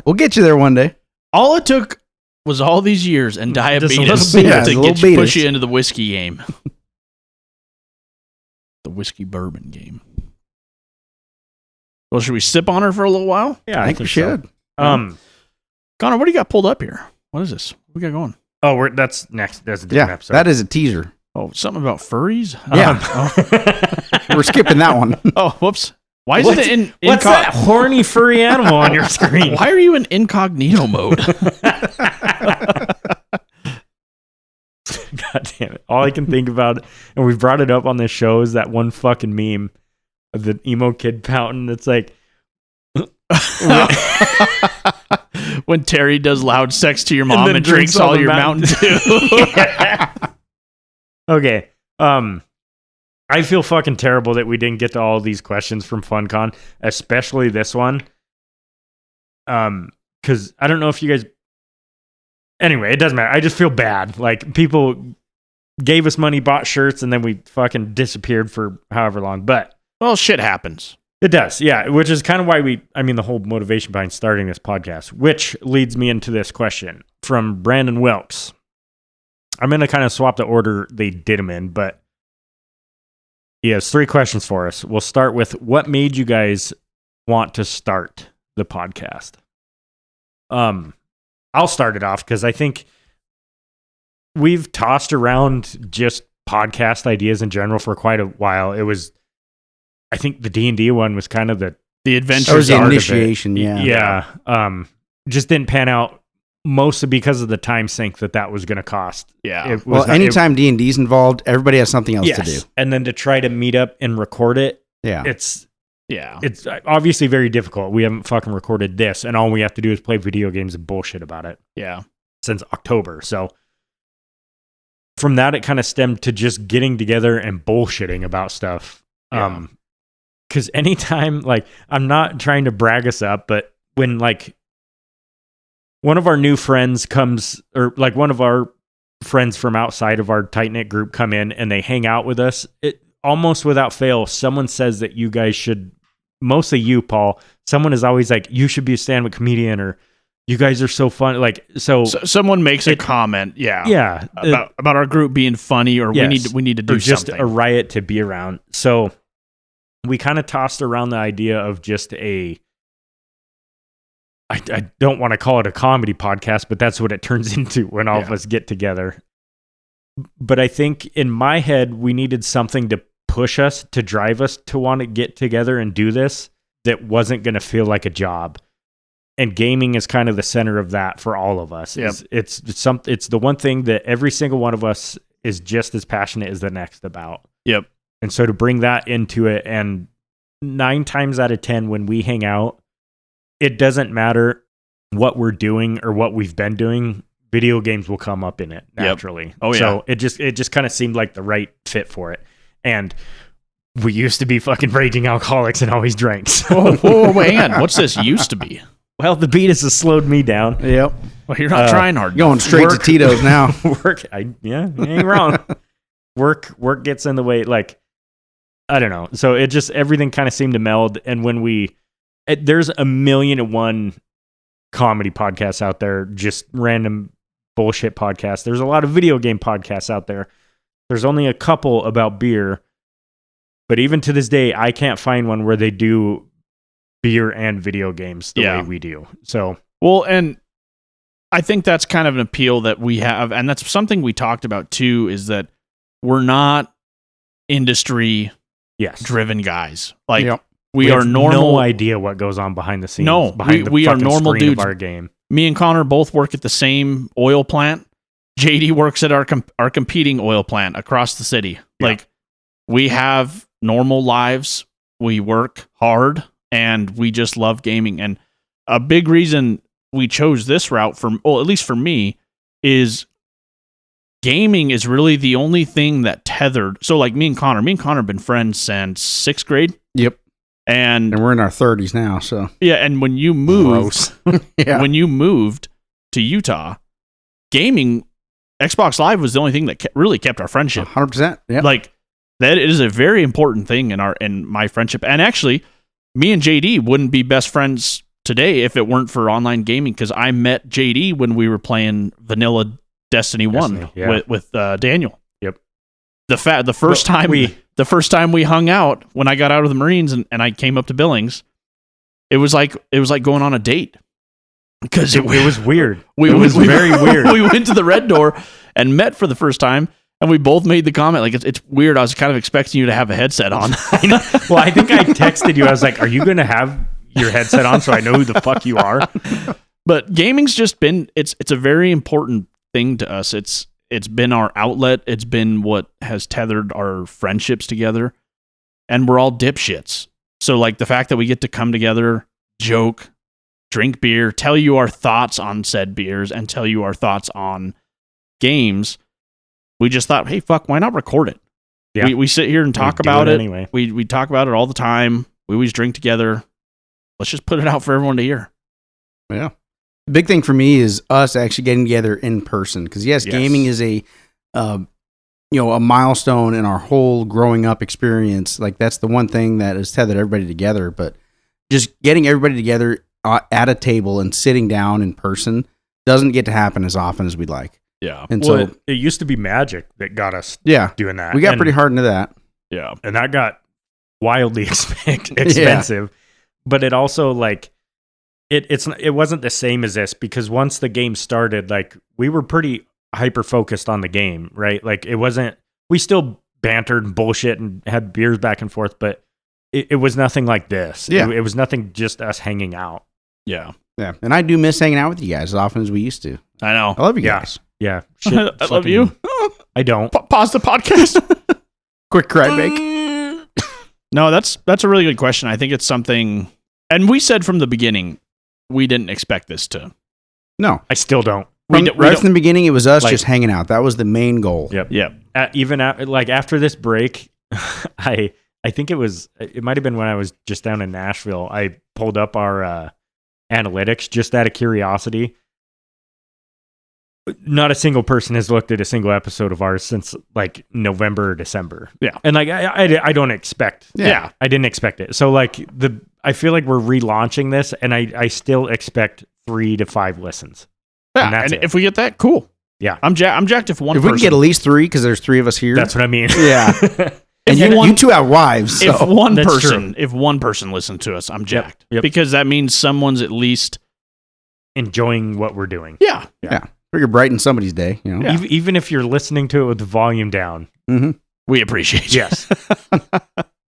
We'll get you there one day. All it took was all these years and Just a little diabetes bit. Yeah, to a little get you, push betus. you into the whiskey game. The whiskey bourbon game. Well, should we sip on her for a little while? Yeah, I think we should. So. Connor, what do you got pulled up here? What is this? What we got going? Oh, that's next. That's a different Yeah, episode. that is a teaser. Oh, something about furries? Yeah. We're skipping that one. Oh, whoops. Why is What's- it in What's that horny furry animal on your screen? Why are you in incognito mode? God damn it. All I can think about, and we've brought it up on this show, is that one fucking meme of the emo kid pouting that's like, When Terry does loud sex to your mom then and drinks all your Mountain Dew. okay. I feel fucking terrible that we didn't get to all these questions from FunCon, especially this one. Because I don't know if you guys. Anyway, it doesn't matter. I just feel bad. Like, people gave us money, bought shirts, and then we fucking disappeared for however long. But Well, shit happens. it does, yeah. Which is kind of why the whole motivation behind starting this podcast. Which leads me into this question from Brandon Wilkes. I'm going to kind of swap the order they did them in, but he has 3 questions for us. We'll start with, what made you guys want to start the podcast? I'll start it off because I think we've tossed around just podcast ideas in general for quite a while. It was, I think the D&D one was kind of the adventure. That was the start of it. initiation, yeah. Yeah. Just didn't pan out, mostly because of the time sink that was going to cost. Yeah. It was Well, anytime D&D's involved, everybody has something else to do. And then to try to meet up and record it, Yeah. it's Yeah. it's obviously very difficult. We haven't fucking recorded this, and all we have to do is play video games and bullshit about it Yeah. since October. So from that, it kind of stemmed to just getting together and bullshitting about stuff. Yeah. Because anytime, like, I'm not trying to brag us up, but when, like, one of our new friends comes, or like one of our friends from outside of our tight-knit group come in and they hang out with us, it almost without fail, someone says that you guys should, mostly you, Paul, someone is always like, you should be a stand-up comedian, or you guys are so fun. Like, so someone makes a comment, yeah, about our group being funny, or yes, we need to do or just something. a riot to be around. So we kind of tossed around the idea of just I don't want to call it a comedy podcast, but that's what it turns into when all of us get together. But I think in my head, we needed something to push us, to drive us to want to get together and do this that wasn't going to feel like a job. And gaming is kind of the center of that for all of us. Yep. It's the one thing that every single one of us is just as passionate as the next about. Yep. And so to bring that into it, and 9 times out of 10 when we hang out, it doesn't matter what we're doing or what we've been doing, video games will come up in it naturally. Oh, yeah. So it just kind of seemed like the right fit for it. And we used to be fucking raging alcoholics and always drank. So. Whoa, hang on. What's this used to be? Well, the betus has slowed me down. Yep. Well, you're not trying hard. Going straight to Tito's now. You ain't wrong. Work gets in the way. Like, I don't know. So it just, everything kind of seemed to meld. And when there's 1,000,001 comedy podcasts out there, just random bullshit podcasts. There's a lot of video game podcasts out there. There's only a couple about beer. But even to this day, I can't find one where they do beer and video games the way we do. So, well, and I think that's kind of an appeal that we have, and that's something we talked about too, is that we're not industry driven guys. Like we are normal. No idea what goes on behind the scenes. No, behind we the are normal screen dudes. of our game. Me and Connor both work at the same oil plant. JD works at our competing oil plant across the city. Yeah. Like we have normal lives. We work hard and we just love gaming. And a big reason we chose this route at least for me, is gaming is really the only thing that tethered. So like me and Connor have been friends since 6th grade. Yep. And we're in our 30s now, so. Yeah, and when you moved, when you moved to Utah, gaming, Xbox Live was the only thing that really kept our friendship. 100%. Yeah. Like that is a very important thing in my friendship. And actually, me and JD wouldn't be best friends today if it weren't for online gaming, because I met JD when we were playing vanilla Destiny 1 with Daniel. Yep. The first time we hung out when I got out of the Marines and I came up to Billings, it was like going on a date. Because it was weird. It was very weird. We went to the Red Door and met for the first time, and we both made the comment, like, it's weird. I was kind of expecting you to have a headset on. Well, I think I texted you. I was like, are you going to have your headset on so I know who the fuck you are? But gaming's just been, it's a very important thing to us. It's been our outlet. It's been what has tethered our friendships together. And we're all dipshits. So like the fact that we get to come together, joke, drink beer, tell you our thoughts on said beers, and tell you our thoughts on games, we just thought, hey, fuck, why not record it? Yeah. We sit here and talk about it. Anyway. We talk about it all the time. We always drink together. Let's just put it out for everyone to hear. Yeah. The big thing for me is us actually getting together in person. Because yes, gaming is a milestone in our whole growing up experience. Like that's the one thing that has tethered everybody together. But just getting everybody together at a table and sitting down in person doesn't get to happen as often as we'd like. Yeah. And so it used to be Magic that got us doing that. We got pretty hard into that. Yeah. And that got wildly expensive. But it also like it wasn't the same as this, because once the game started, like we were pretty hyper focused on the game, right? Like it wasn't, we still bantered and bullshit and had beers back and forth, but it was nothing like this. Yeah. It was nothing, just us hanging out. Yeah. Yeah. And I do miss hanging out with you guys as often as we used to. I know. I love you guys. Yeah. I love you. I don't. Pause the podcast. Quick cry bake. No, that's a really good question. I think it's something, and we said from the beginning, we didn't expect this to. No. I still don't. Right from the beginning, it was us just hanging out. That was the main goal. Yep. After this break, I think it might have been when I was just down in Nashville. I pulled up our analytics just out of curiosity. Not a single person has looked at a single episode of ours since like November or December. Yeah. And like I don't expect. Yeah. I didn't expect it. So like I feel like we're relaunching this, and I still expect 3 to 5 listens. Yeah. And if we get that, cool. Yeah. I'm jacked if one If person. we can get at least 3, because there's 3 of us here. That's what I mean. Yeah. And you 2 have wives. So. If one person listens to us, I'm jacked. Yep. Because that means someone's at least enjoying what we're doing. Yeah. Figure brighten somebody's day, you know. Yeah. Even if you're listening to it with the volume down, we appreciate you. Yes.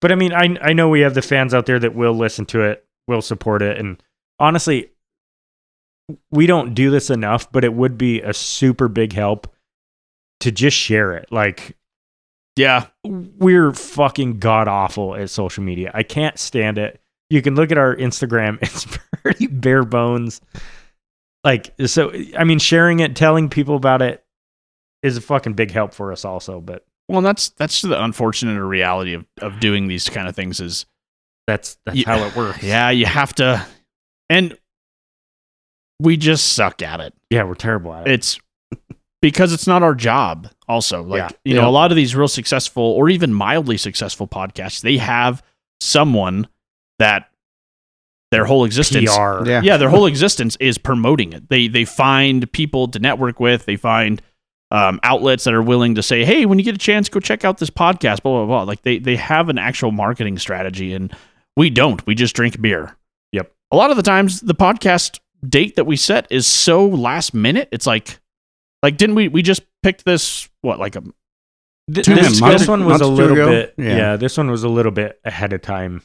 But I mean, I know we have the fans out there that will listen to it, will support it, and honestly, we don't do this enough, but it would be a super big help to just share it. Like, yeah, we're fucking god awful at social media. I can't stand it. You can look at our Instagram; it's pretty bare bones. Like, so, I mean, sharing it, telling people about it is a fucking big help for us also. But well, that's the unfortunate reality of doing these kind of things is that's how it works. Yeah, you have to, and we just suck at it. Yeah, we're terrible at it. It's because it's not our job. Also, like you know, a lot of these real successful or even mildly successful podcasts, they have someone that their whole existence, PR. Their whole existence is promoting it. They find people to network with. They find outlets that are willing to say, hey, when you get a chance, go check out this podcast, blah, blah, blah. Like they have an actual marketing strategy, and we don't. We just drink beer. Yep. A lot of the times the podcast date that we set is so last minute. It's like didn't we just picked this, what, like a this one was a little bit, this one was a little bit ahead of time.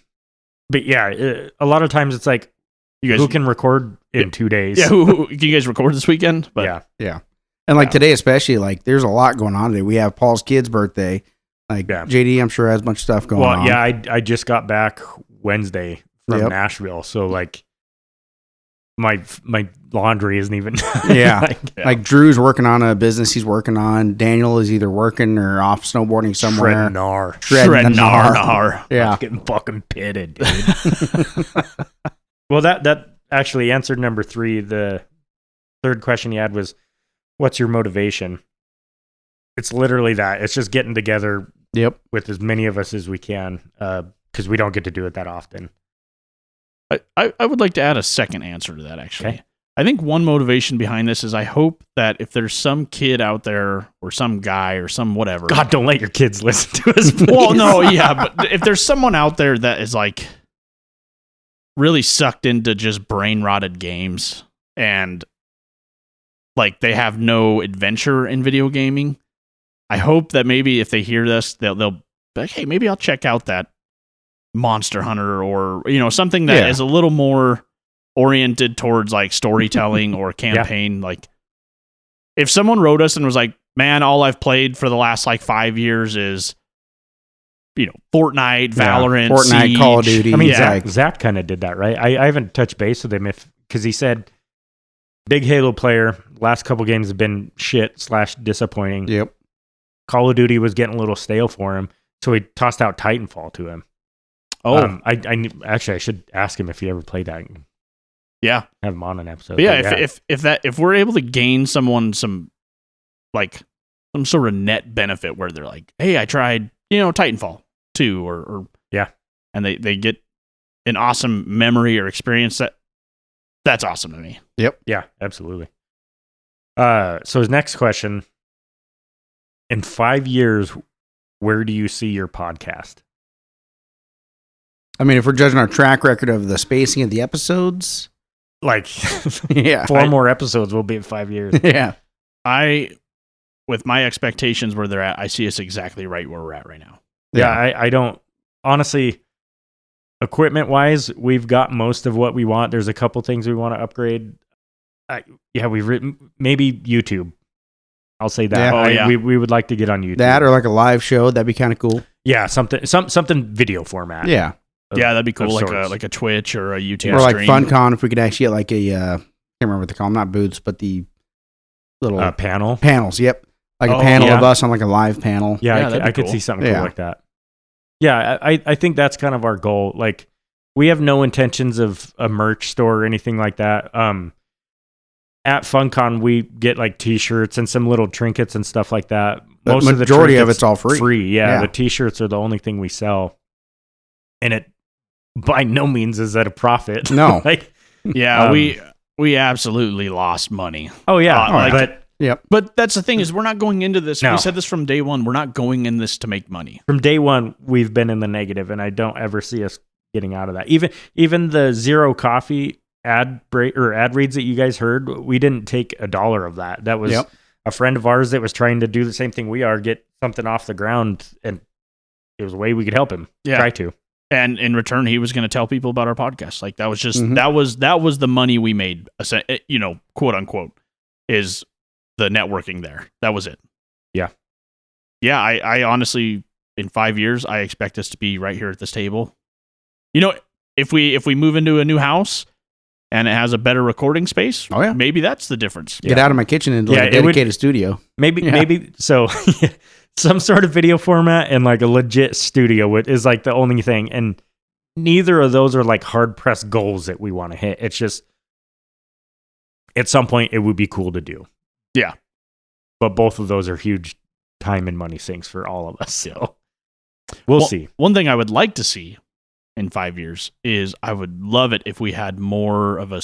But yeah, a lot of times it's like, you guys, who can record in 2 days? Yeah, who can you guys record this weekend? But yeah. And like today, especially, like there's a lot going on today. We have Paul's kid's birthday. Like JD, I'm sure has a bunch of stuff going on. Well, yeah, I just got back Wednesday from Nashville, so like my laundry isn't even like Drew's working on a business he's working on. Daniel is either working or off snowboarding somewhere. Shredding gnar. Yeah, getting fucking pitted, dude. Well, that actually answered number 3. The third question you had was, what's your motivation? It's literally that. It's just getting together with as many of us as we can, because we don't get to do it that often. I would like to add a second answer to that, actually. Okay. I think one motivation behind this is I hope that if there's some kid out there or some guy or some whatever. God, don't let your kids listen to us, please. Well, no, yeah, but if there's someone out there that is like really sucked into just brain rotted games and like they have no adventure in video gaming, I hope that maybe if they hear this, they'll be like, hey, maybe I'll check out that Monster Hunter or, something that is a little more oriented towards like storytelling or campaign. Like if someone wrote us and was like, man, all I've played for the last like 5 years is, Fortnite, Valorant, Fortnite, Siege. Call of Duty. I mean, Zach kind of did that, right? I haven't touched base with him because he said big Halo player. Last couple games have been shit/disappointing. Yep. Call of Duty was getting a little stale for him, so he tossed out Titanfall to him. Oh, I should ask him if he ever played that. Yeah, have him on an episode. But yeah, if we're able to gain someone some sort of net benefit where they're like, hey, I tried Titanfall 2 or and they get an awesome memory or experience, that's awesome to me. Yep. Yeah, absolutely. So his next question: in 5 years, where do you see your podcast? I mean, if we're judging our track record of the spacing of the episodes, like, 4 more episodes will be in 5 years. Yeah. With my expectations where they're at, I see us exactly right where we're at right now. Yeah, I don't, honestly, equipment-wise, we've got most of what we want. There's a couple things we want to upgrade. We've written, maybe YouTube. I'll say that. Yeah. We would like to get on YouTube. That or like a live show, that'd be kind of cool. Yeah, something video format. Yeah. That'd be cool, like a Twitch or a YouTube or like stream. FunCon, if we could actually get like a can't remember what they call them, not booths, but the little panels. Yep, like a panel of us on like a live panel. Yeah, I could see something cool like that. Yeah, I think that's kind of our goal. Like, we have no intentions of a merch store or anything like that. At FunCon, we get like T-shirts and some little trinkets and stuff like that. Most of the majority of it's all free. Yeah, the T-shirts are the only thing we sell, and it by no means is that a profit. No. We absolutely lost money. Oh yeah, but that's the thing is we're not going into this. No. We said this from day one. We're not going in this to make money. From day one, we've been in the negative, and I don't ever see us getting out of that. Even the Zero Coffee ad reads that you guys heard, we didn't take $1 of that. That was a friend of ours that was trying to do the same thing we are, get something off the ground, and it was a way we could help him. Try to. And in return, he was going to tell people about our podcast. Like, that was just that was the money we made, quote unquote, is the networking there. That was it. Yeah. I honestly, in 5 years, I expect us to be right here at this table. If we move into a new house and it has a better recording space, maybe that's the difference. Get out of my kitchen and like a dedicated studio. Maybe so. Some sort of video format and like a legit studio is like the only thing. And neither of those are like hard pressed goals that we want to hit. It's just at some point it would be cool to do. Yeah. But both of those are huge time and money sinks for all of us. So we'll see. One thing I would like to see in 5 years is I would love it if we had more of a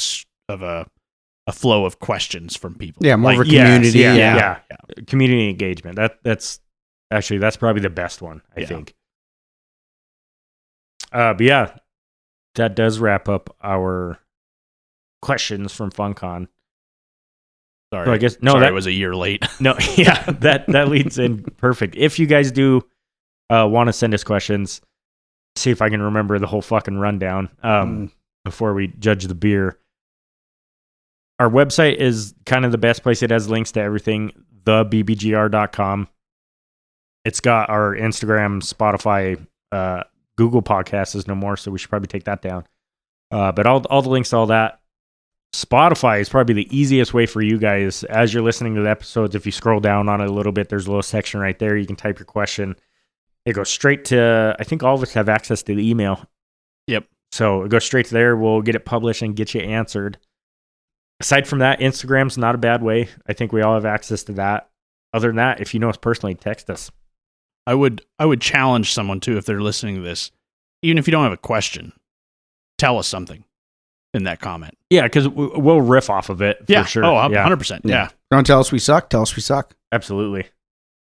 a flow of questions from people. Yeah, more of a Yes, community. yeah. Community engagement. That's probably the best one, I think. But yeah, that does wrap up our questions from FunCon. Sorry, So I guess that was a year late. No, yeah, that leads in perfect. If you guys do want to send us questions, see if I can remember the whole fucking rundown before we judge the beer. Our website is kind of the best place. It has links to everything, thebbgr.com. It's got our Instagram, Spotify, Google Podcasts is no more, so we should probably take that down. But all the links to all that. Spotify is probably the easiest way for you guys. As you're listening to the episodes, if you scroll down on it a little bit, there's a little section right there. You can type your question. It goes straight to, I think all of us have access to the email. Yep. So it goes straight to there. We'll get it published and get you answered. Aside from that, Instagram's not a bad way. I think we all have access to that. Other than that, if you know us personally, text us. I would challenge someone too, if they're listening to this, even if you don't have a question, tell us something in that comment. Yeah, because we'll riff off of it for sure. Oh, 100%. Yeah. Don't tell us we suck. Tell us we suck. Absolutely.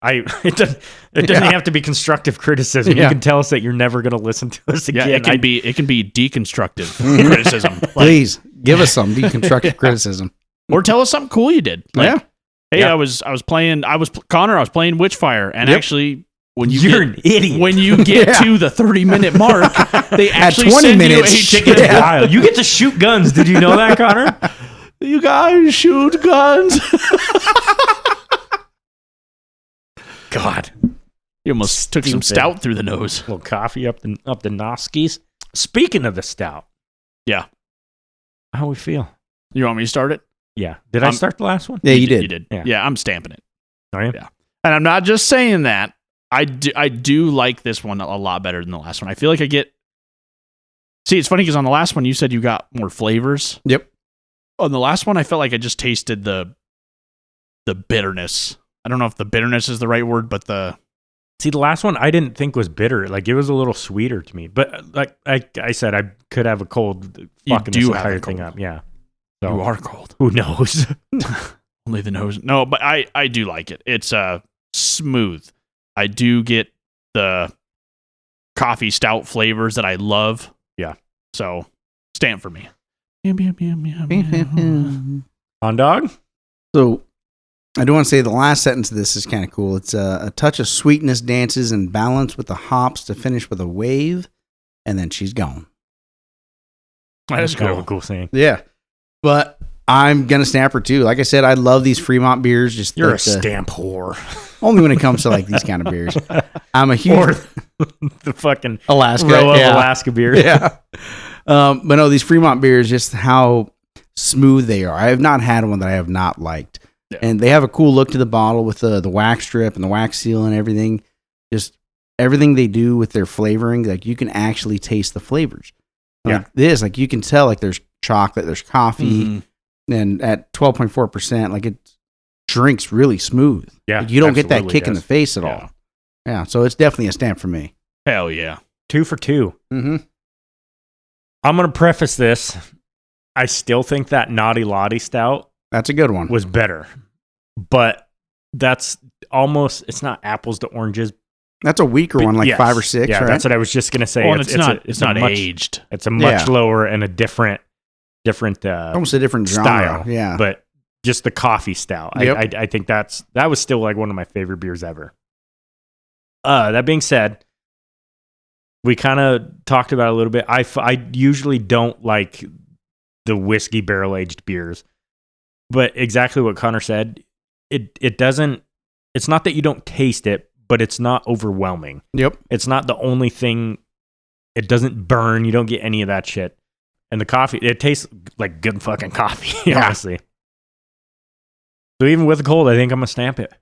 It doesn't have to be constructive criticism. You can tell us that you're never going to listen to us again. Yeah, it can be deconstructive criticism. Please give us some deconstructive criticism, or tell us something cool you did. Like, hey, Yeah. I was playing Witchfire, and actually, when You're an idiot. When you get to the 30-minute mark, they actually 20 send minutes. you a ticket. It's wild. You get to shoot guns. Did you know that, Connor? You guys shoot guns. God. You almost took some Stupid. stout through the nose. A little coffee up the noskies. Speaking of the stout. Yeah. How we feel? You want me to start it? Yeah. Did I start the last one? Yeah, you did. You did. Yeah. Yeah, I'm stamping it. Are you? Yeah. And I'm not just saying that. I do like this one a lot better than the last one. I feel like I get... See, it's funny because on the last one, you said you got more flavors. Yep. On the last one, I felt like I just tasted the bitterness. I don't know if the bitterness is the right word, but See, the last one I didn't think was bitter. Like, it was a little sweeter to me. But like I said, I could have a cold fucking this entire thing up. Yeah. So, you are cold. who knows? Only the nose. No, but I do like it. It's smooth. I do get the coffee stout flavors that I love. Yeah. So, stamp for me. On dog? So, I do want to say the last sentence of this is kind of cool. It's a touch of sweetness dances and balance with the hops to finish with a wave, and then she's gone. That is kind of a cool. cool saying. Yeah, but I'm gonna stamp her too. Like I said, I love these Fremont beers. Just You're like a stamp whore. only when it comes to like these kind of beers. I'm a huge Or the fucking Alaska row of yeah. Alaska beer. Yeah. But no, these Fremont beers, just how smooth they are. I have not had one that I have not liked. Yeah. And they have a cool look to the bottle with the wax strip and the wax seal and everything. Just everything they do with their flavoring, like you can actually taste the flavors. Like this, like you can tell like there's chocolate, there's coffee, and at 12.4%, like it drinks really smooth. Yeah. Like, you don't get that absolutely kick in does. the face at all. Yeah, so it's definitely a stamp for me. Hell yeah. 2 for 2. Mm-hmm. I'm going to preface this. I still think that Naughty Lottie Stout That's a good one. was better. But that's almost, it's not apples to oranges. That's a weaker But one, like yes. 5 or 6. Yeah, right? that's what I was just going to say. Well, and it's not much, aged. It's a much Yeah. lower and a different almost a different genre. style. Yeah. But just the coffee stout. Yep. I think that was still like one of my favorite beers ever. That being said, we kind of talked about it a little bit. I usually don't like the whiskey barrel aged beers, but exactly what Connor said, it doesn't. It's not that you don't taste it, but it's not overwhelming. Yep. It's not the only thing. It doesn't burn. You don't get any of that shit. And the coffee, it tastes like good fucking coffee, honestly. So even with the cold, I think I'm gonna stamp it.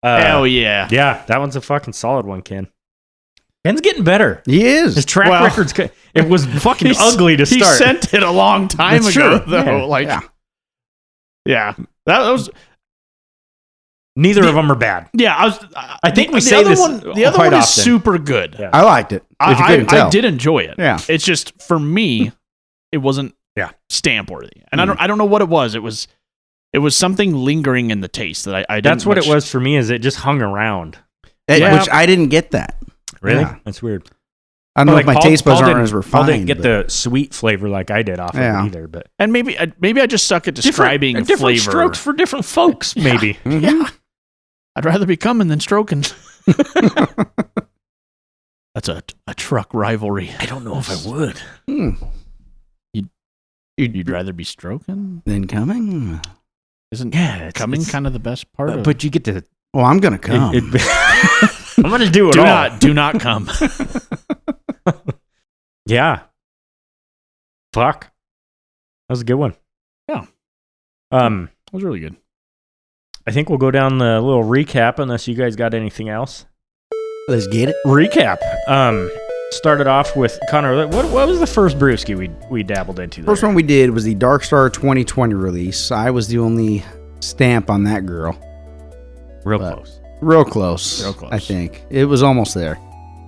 Hell yeah. Yeah, that one's a fucking solid one, Ken. Ken's getting better. He is. His track Well, record's good. It was fucking ugly to He start. sent it a long time That's ago, true. though. Yeah. Like, Yeah. yeah. That was... Neither of them are bad. Yeah, I think we the say other this one, the other quite one is often. super good. Yeah. I liked it. If you couldn't I tell. did enjoy it. Yeah. It's just for me, stamp worthy. And I don't know what it was. It was something lingering in the taste that I didn't. That's what it was for me. Is it just hung around? Which I didn't get that. Really? Yeah. That's weird. I don't know if my taste buds aren't as refined. Paul didn't get the sweet flavor like I did off of it either. But and maybe I just suck at describing different flavor. Strokes for different folks, maybe. Mm-hmm. Yeah. I'd rather be coming than stroking. That's a truck rivalry. I don't know if I would. You'd rather be stroking than coming? Isn't coming kind of the best part of it? But you get to... Well, I'm going to come. I'm going to do it all. Do not come. Yeah. Fuck. That was a good one. Yeah. That was really good. I think we'll go down the little recap unless you guys got anything else. Let's get it. Recap. Started off with Connor. What was the first brewski we dabbled into there? First one we did was the Dark Star 2020 release. I was the only stamp on that girl. Real close, I think. It was almost there.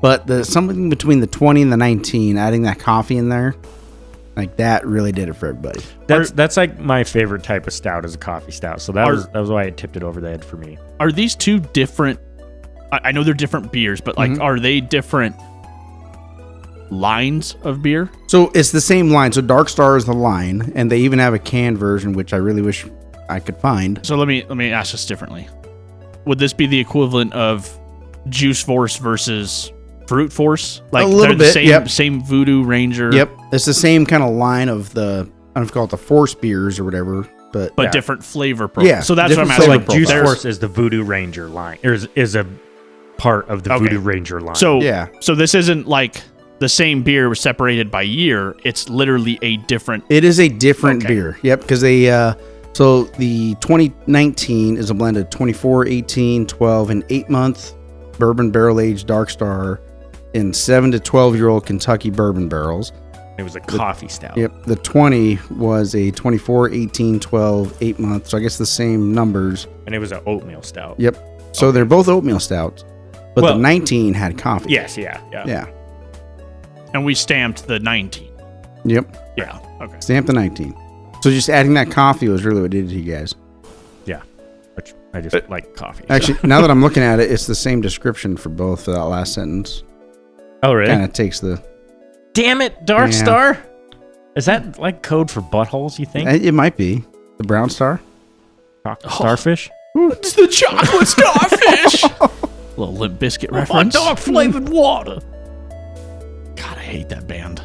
But something between the 20 and the 19, adding that coffee in there, like that really did it for everybody. That's like my favorite type of stout is a coffee stout. So that was why it tipped it over the head for me. Are these two different? I know they're different beers, but like, are they different lines of beer? So it's the same line. So Dark Star is the line, and they even have a canned version, which I really wish I could find. So let me ask this differently. Would this be the equivalent of Juice Force versus Fruit Force? Like a little bit, same Voodoo Ranger. Yep, it's the same kind of line of the, I don't know if you call it the Force beers or whatever, but different flavor profile. Yeah, so that's what I'm asking. So like Juice Force is the Voodoo Ranger line, or is a part of the Voodoo Ranger line. So this isn't like the same beer was separated by year. It's literally a different. It is a different beer. Yep, because they. So the 2019 is a blend of 24, 18, 12, and 8-month bourbon barrel-aged Dark Star in 7 to 12-year-old Kentucky bourbon barrels. It was a coffee stout. Yep. The 20 was a 24, 18, 12, 8-month. So I guess the same numbers. And it was an oatmeal stout. Yep. So they're both oatmeal stouts. But the 19 had coffee. Yes, yeah. And we stamped the 19. Yep. Yeah. Okay. Stamped the 19. So just adding that coffee was really what it did to you guys. Yeah. Which I just like coffee. Actually, now that I'm looking at it, it's the same description for both for that last sentence. Oh, really? Kind of takes the... Damn it, Dark Star? Is that like code for buttholes, you think? It might be. The brown star? Starfish? It's the chocolate starfish! Little Limp Biscuit reference. Dark flavored water. God, I hate that band.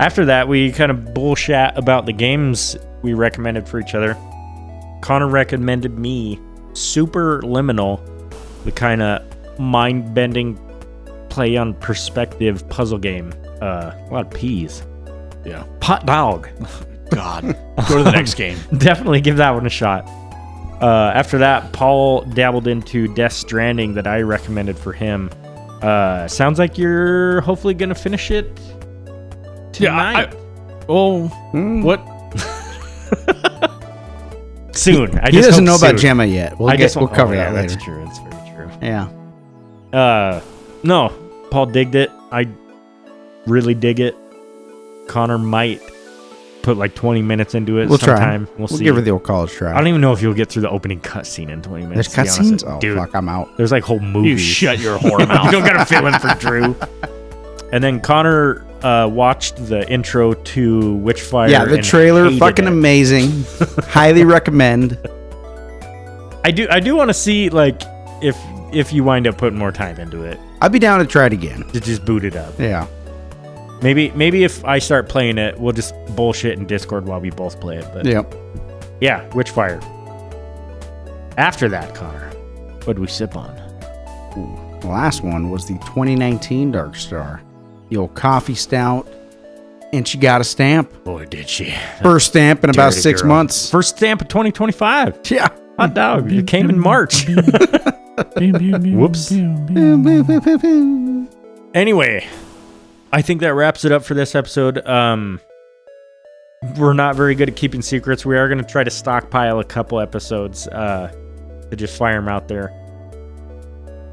After that, we kind of bullshat about the games we recommended for each other. Connor recommended me Super Liminal, the kind of mind-bending play on perspective puzzle game. A lot of P's. Yeah. Hot dog. God. Go to the next game. Definitely give that one a shot. After that, Paul dabbled into Death Stranding that I recommended for him. Sounds like you're hopefully going to finish it tonight. What? Soon. He doesn't know about Gemma yet. We'll cover that later. That's true. That's very true. Yeah. No, Paul digged it. I really dig it. Connor might put like 20 minutes into it sometime. We'll see. Give it the old college try. I don't even know if you'll get through the opening cutscene in 20 minutes. There's cutscenes? Oh, dude, fuck, I'm out. There's like whole movies. You shut your whore mouth. You don't got a feeling for Drew. And then Connor watched the intro to Witchfire. Yeah, the trailer, fucking amazing. Highly recommend. I do want to see like if you wind up putting more time into it. I'd be down to try it again. To just boot it up. Yeah. Maybe if I start playing it, we'll just bullshit in Discord while we both play it. But yeah, Witchfire. After that, Connor, what did we sip on? Ooh, the last one was the 2019 Dark Star. The old coffee stout. And she got a stamp. Boy, did she. First stamp in about 6 months. First stamp of 2025. Yeah. Hot dog. It came in March. Whoops. Anyway, I think that wraps it up for this episode. We're not very good at keeping secrets. We are going to try to stockpile a couple episodes to just fire them out there.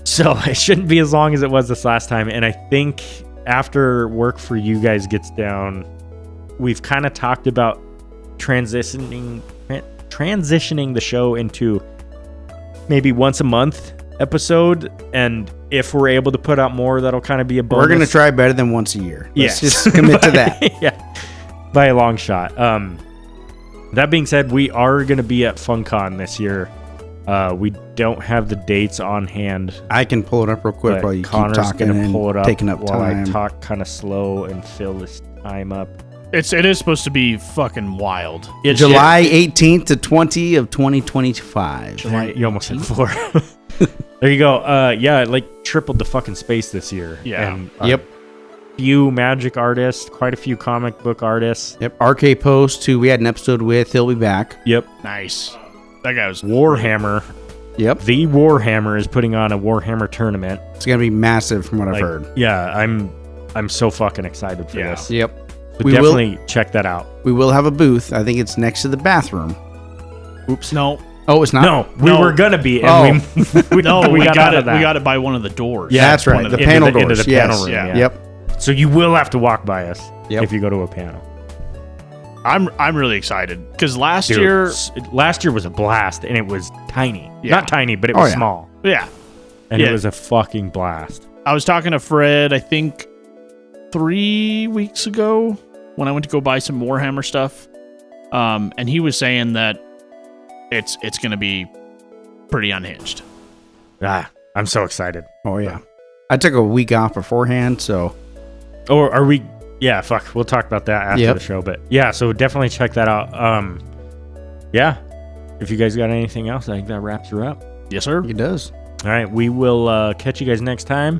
So it shouldn't be as long as it was this last time. And I think after work for you guys gets down, we've kind of talked about transitioning the show into maybe once a month episode, and if we're able to put out more, that'll kind of be a bonus. We're gonna try better than once a year. Let's Yes. just commit to that. Yeah, by a long shot. That being said, we are gonna be at FunCon this year. We don't have the dates on hand. I can pull it up real quick but while you Connor's keep talking gonna pull it and up taking up while time. I talk kind of slow and fill this time up. It is supposed to be fucking wild. July 18th to 20 of 2025. You almost hit 4. There you go. Yeah, it like tripled the fucking space this year. Yeah. And, Yep. few magic artists, quite a few comic book artists. Yep. RK Post, who we had an episode with, he'll be back. Yep. Nice. That guy was Warhammer. Yep. The Warhammer is putting on a Warhammer tournament. It's gonna be massive from what I've Like, heard. Yeah, I'm so fucking excited for Yeah. this. Yep. So We definitely check that out. We will have a booth. I think it's next to the bathroom. Oops. no, Oh, it's not. No, we No. were gonna be, and we no. We got out it. of that. We got it by one of the doors. Yeah, that's right. One of The the- panel into doors. the Yes. panel room. Yeah. Yeah. Yep. So you will have to walk by us Yep. if you go to a panel. I'm really excited because last Dude, year, last year was a blast, and it was tiny. Yeah. Not tiny, but it Oh, was yeah. small, yeah, and Yeah. it was a fucking blast. I was talking to Fred. I think 3 weeks ago when I went to go buy some Warhammer stuff, and he was saying that it's going to be pretty unhinged. I'm so excited. Oh yeah. I took a week off beforehand, so Or are we? Yeah, fuck. We'll talk about that after Yep. the show. But yeah, so definitely check that out. Yeah. If you guys got anything else, I think that wraps her up. Yes, sir. it does. All right, we will catch you guys next time,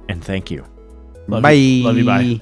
and thank you. Love Bye. you. Love you. Bye.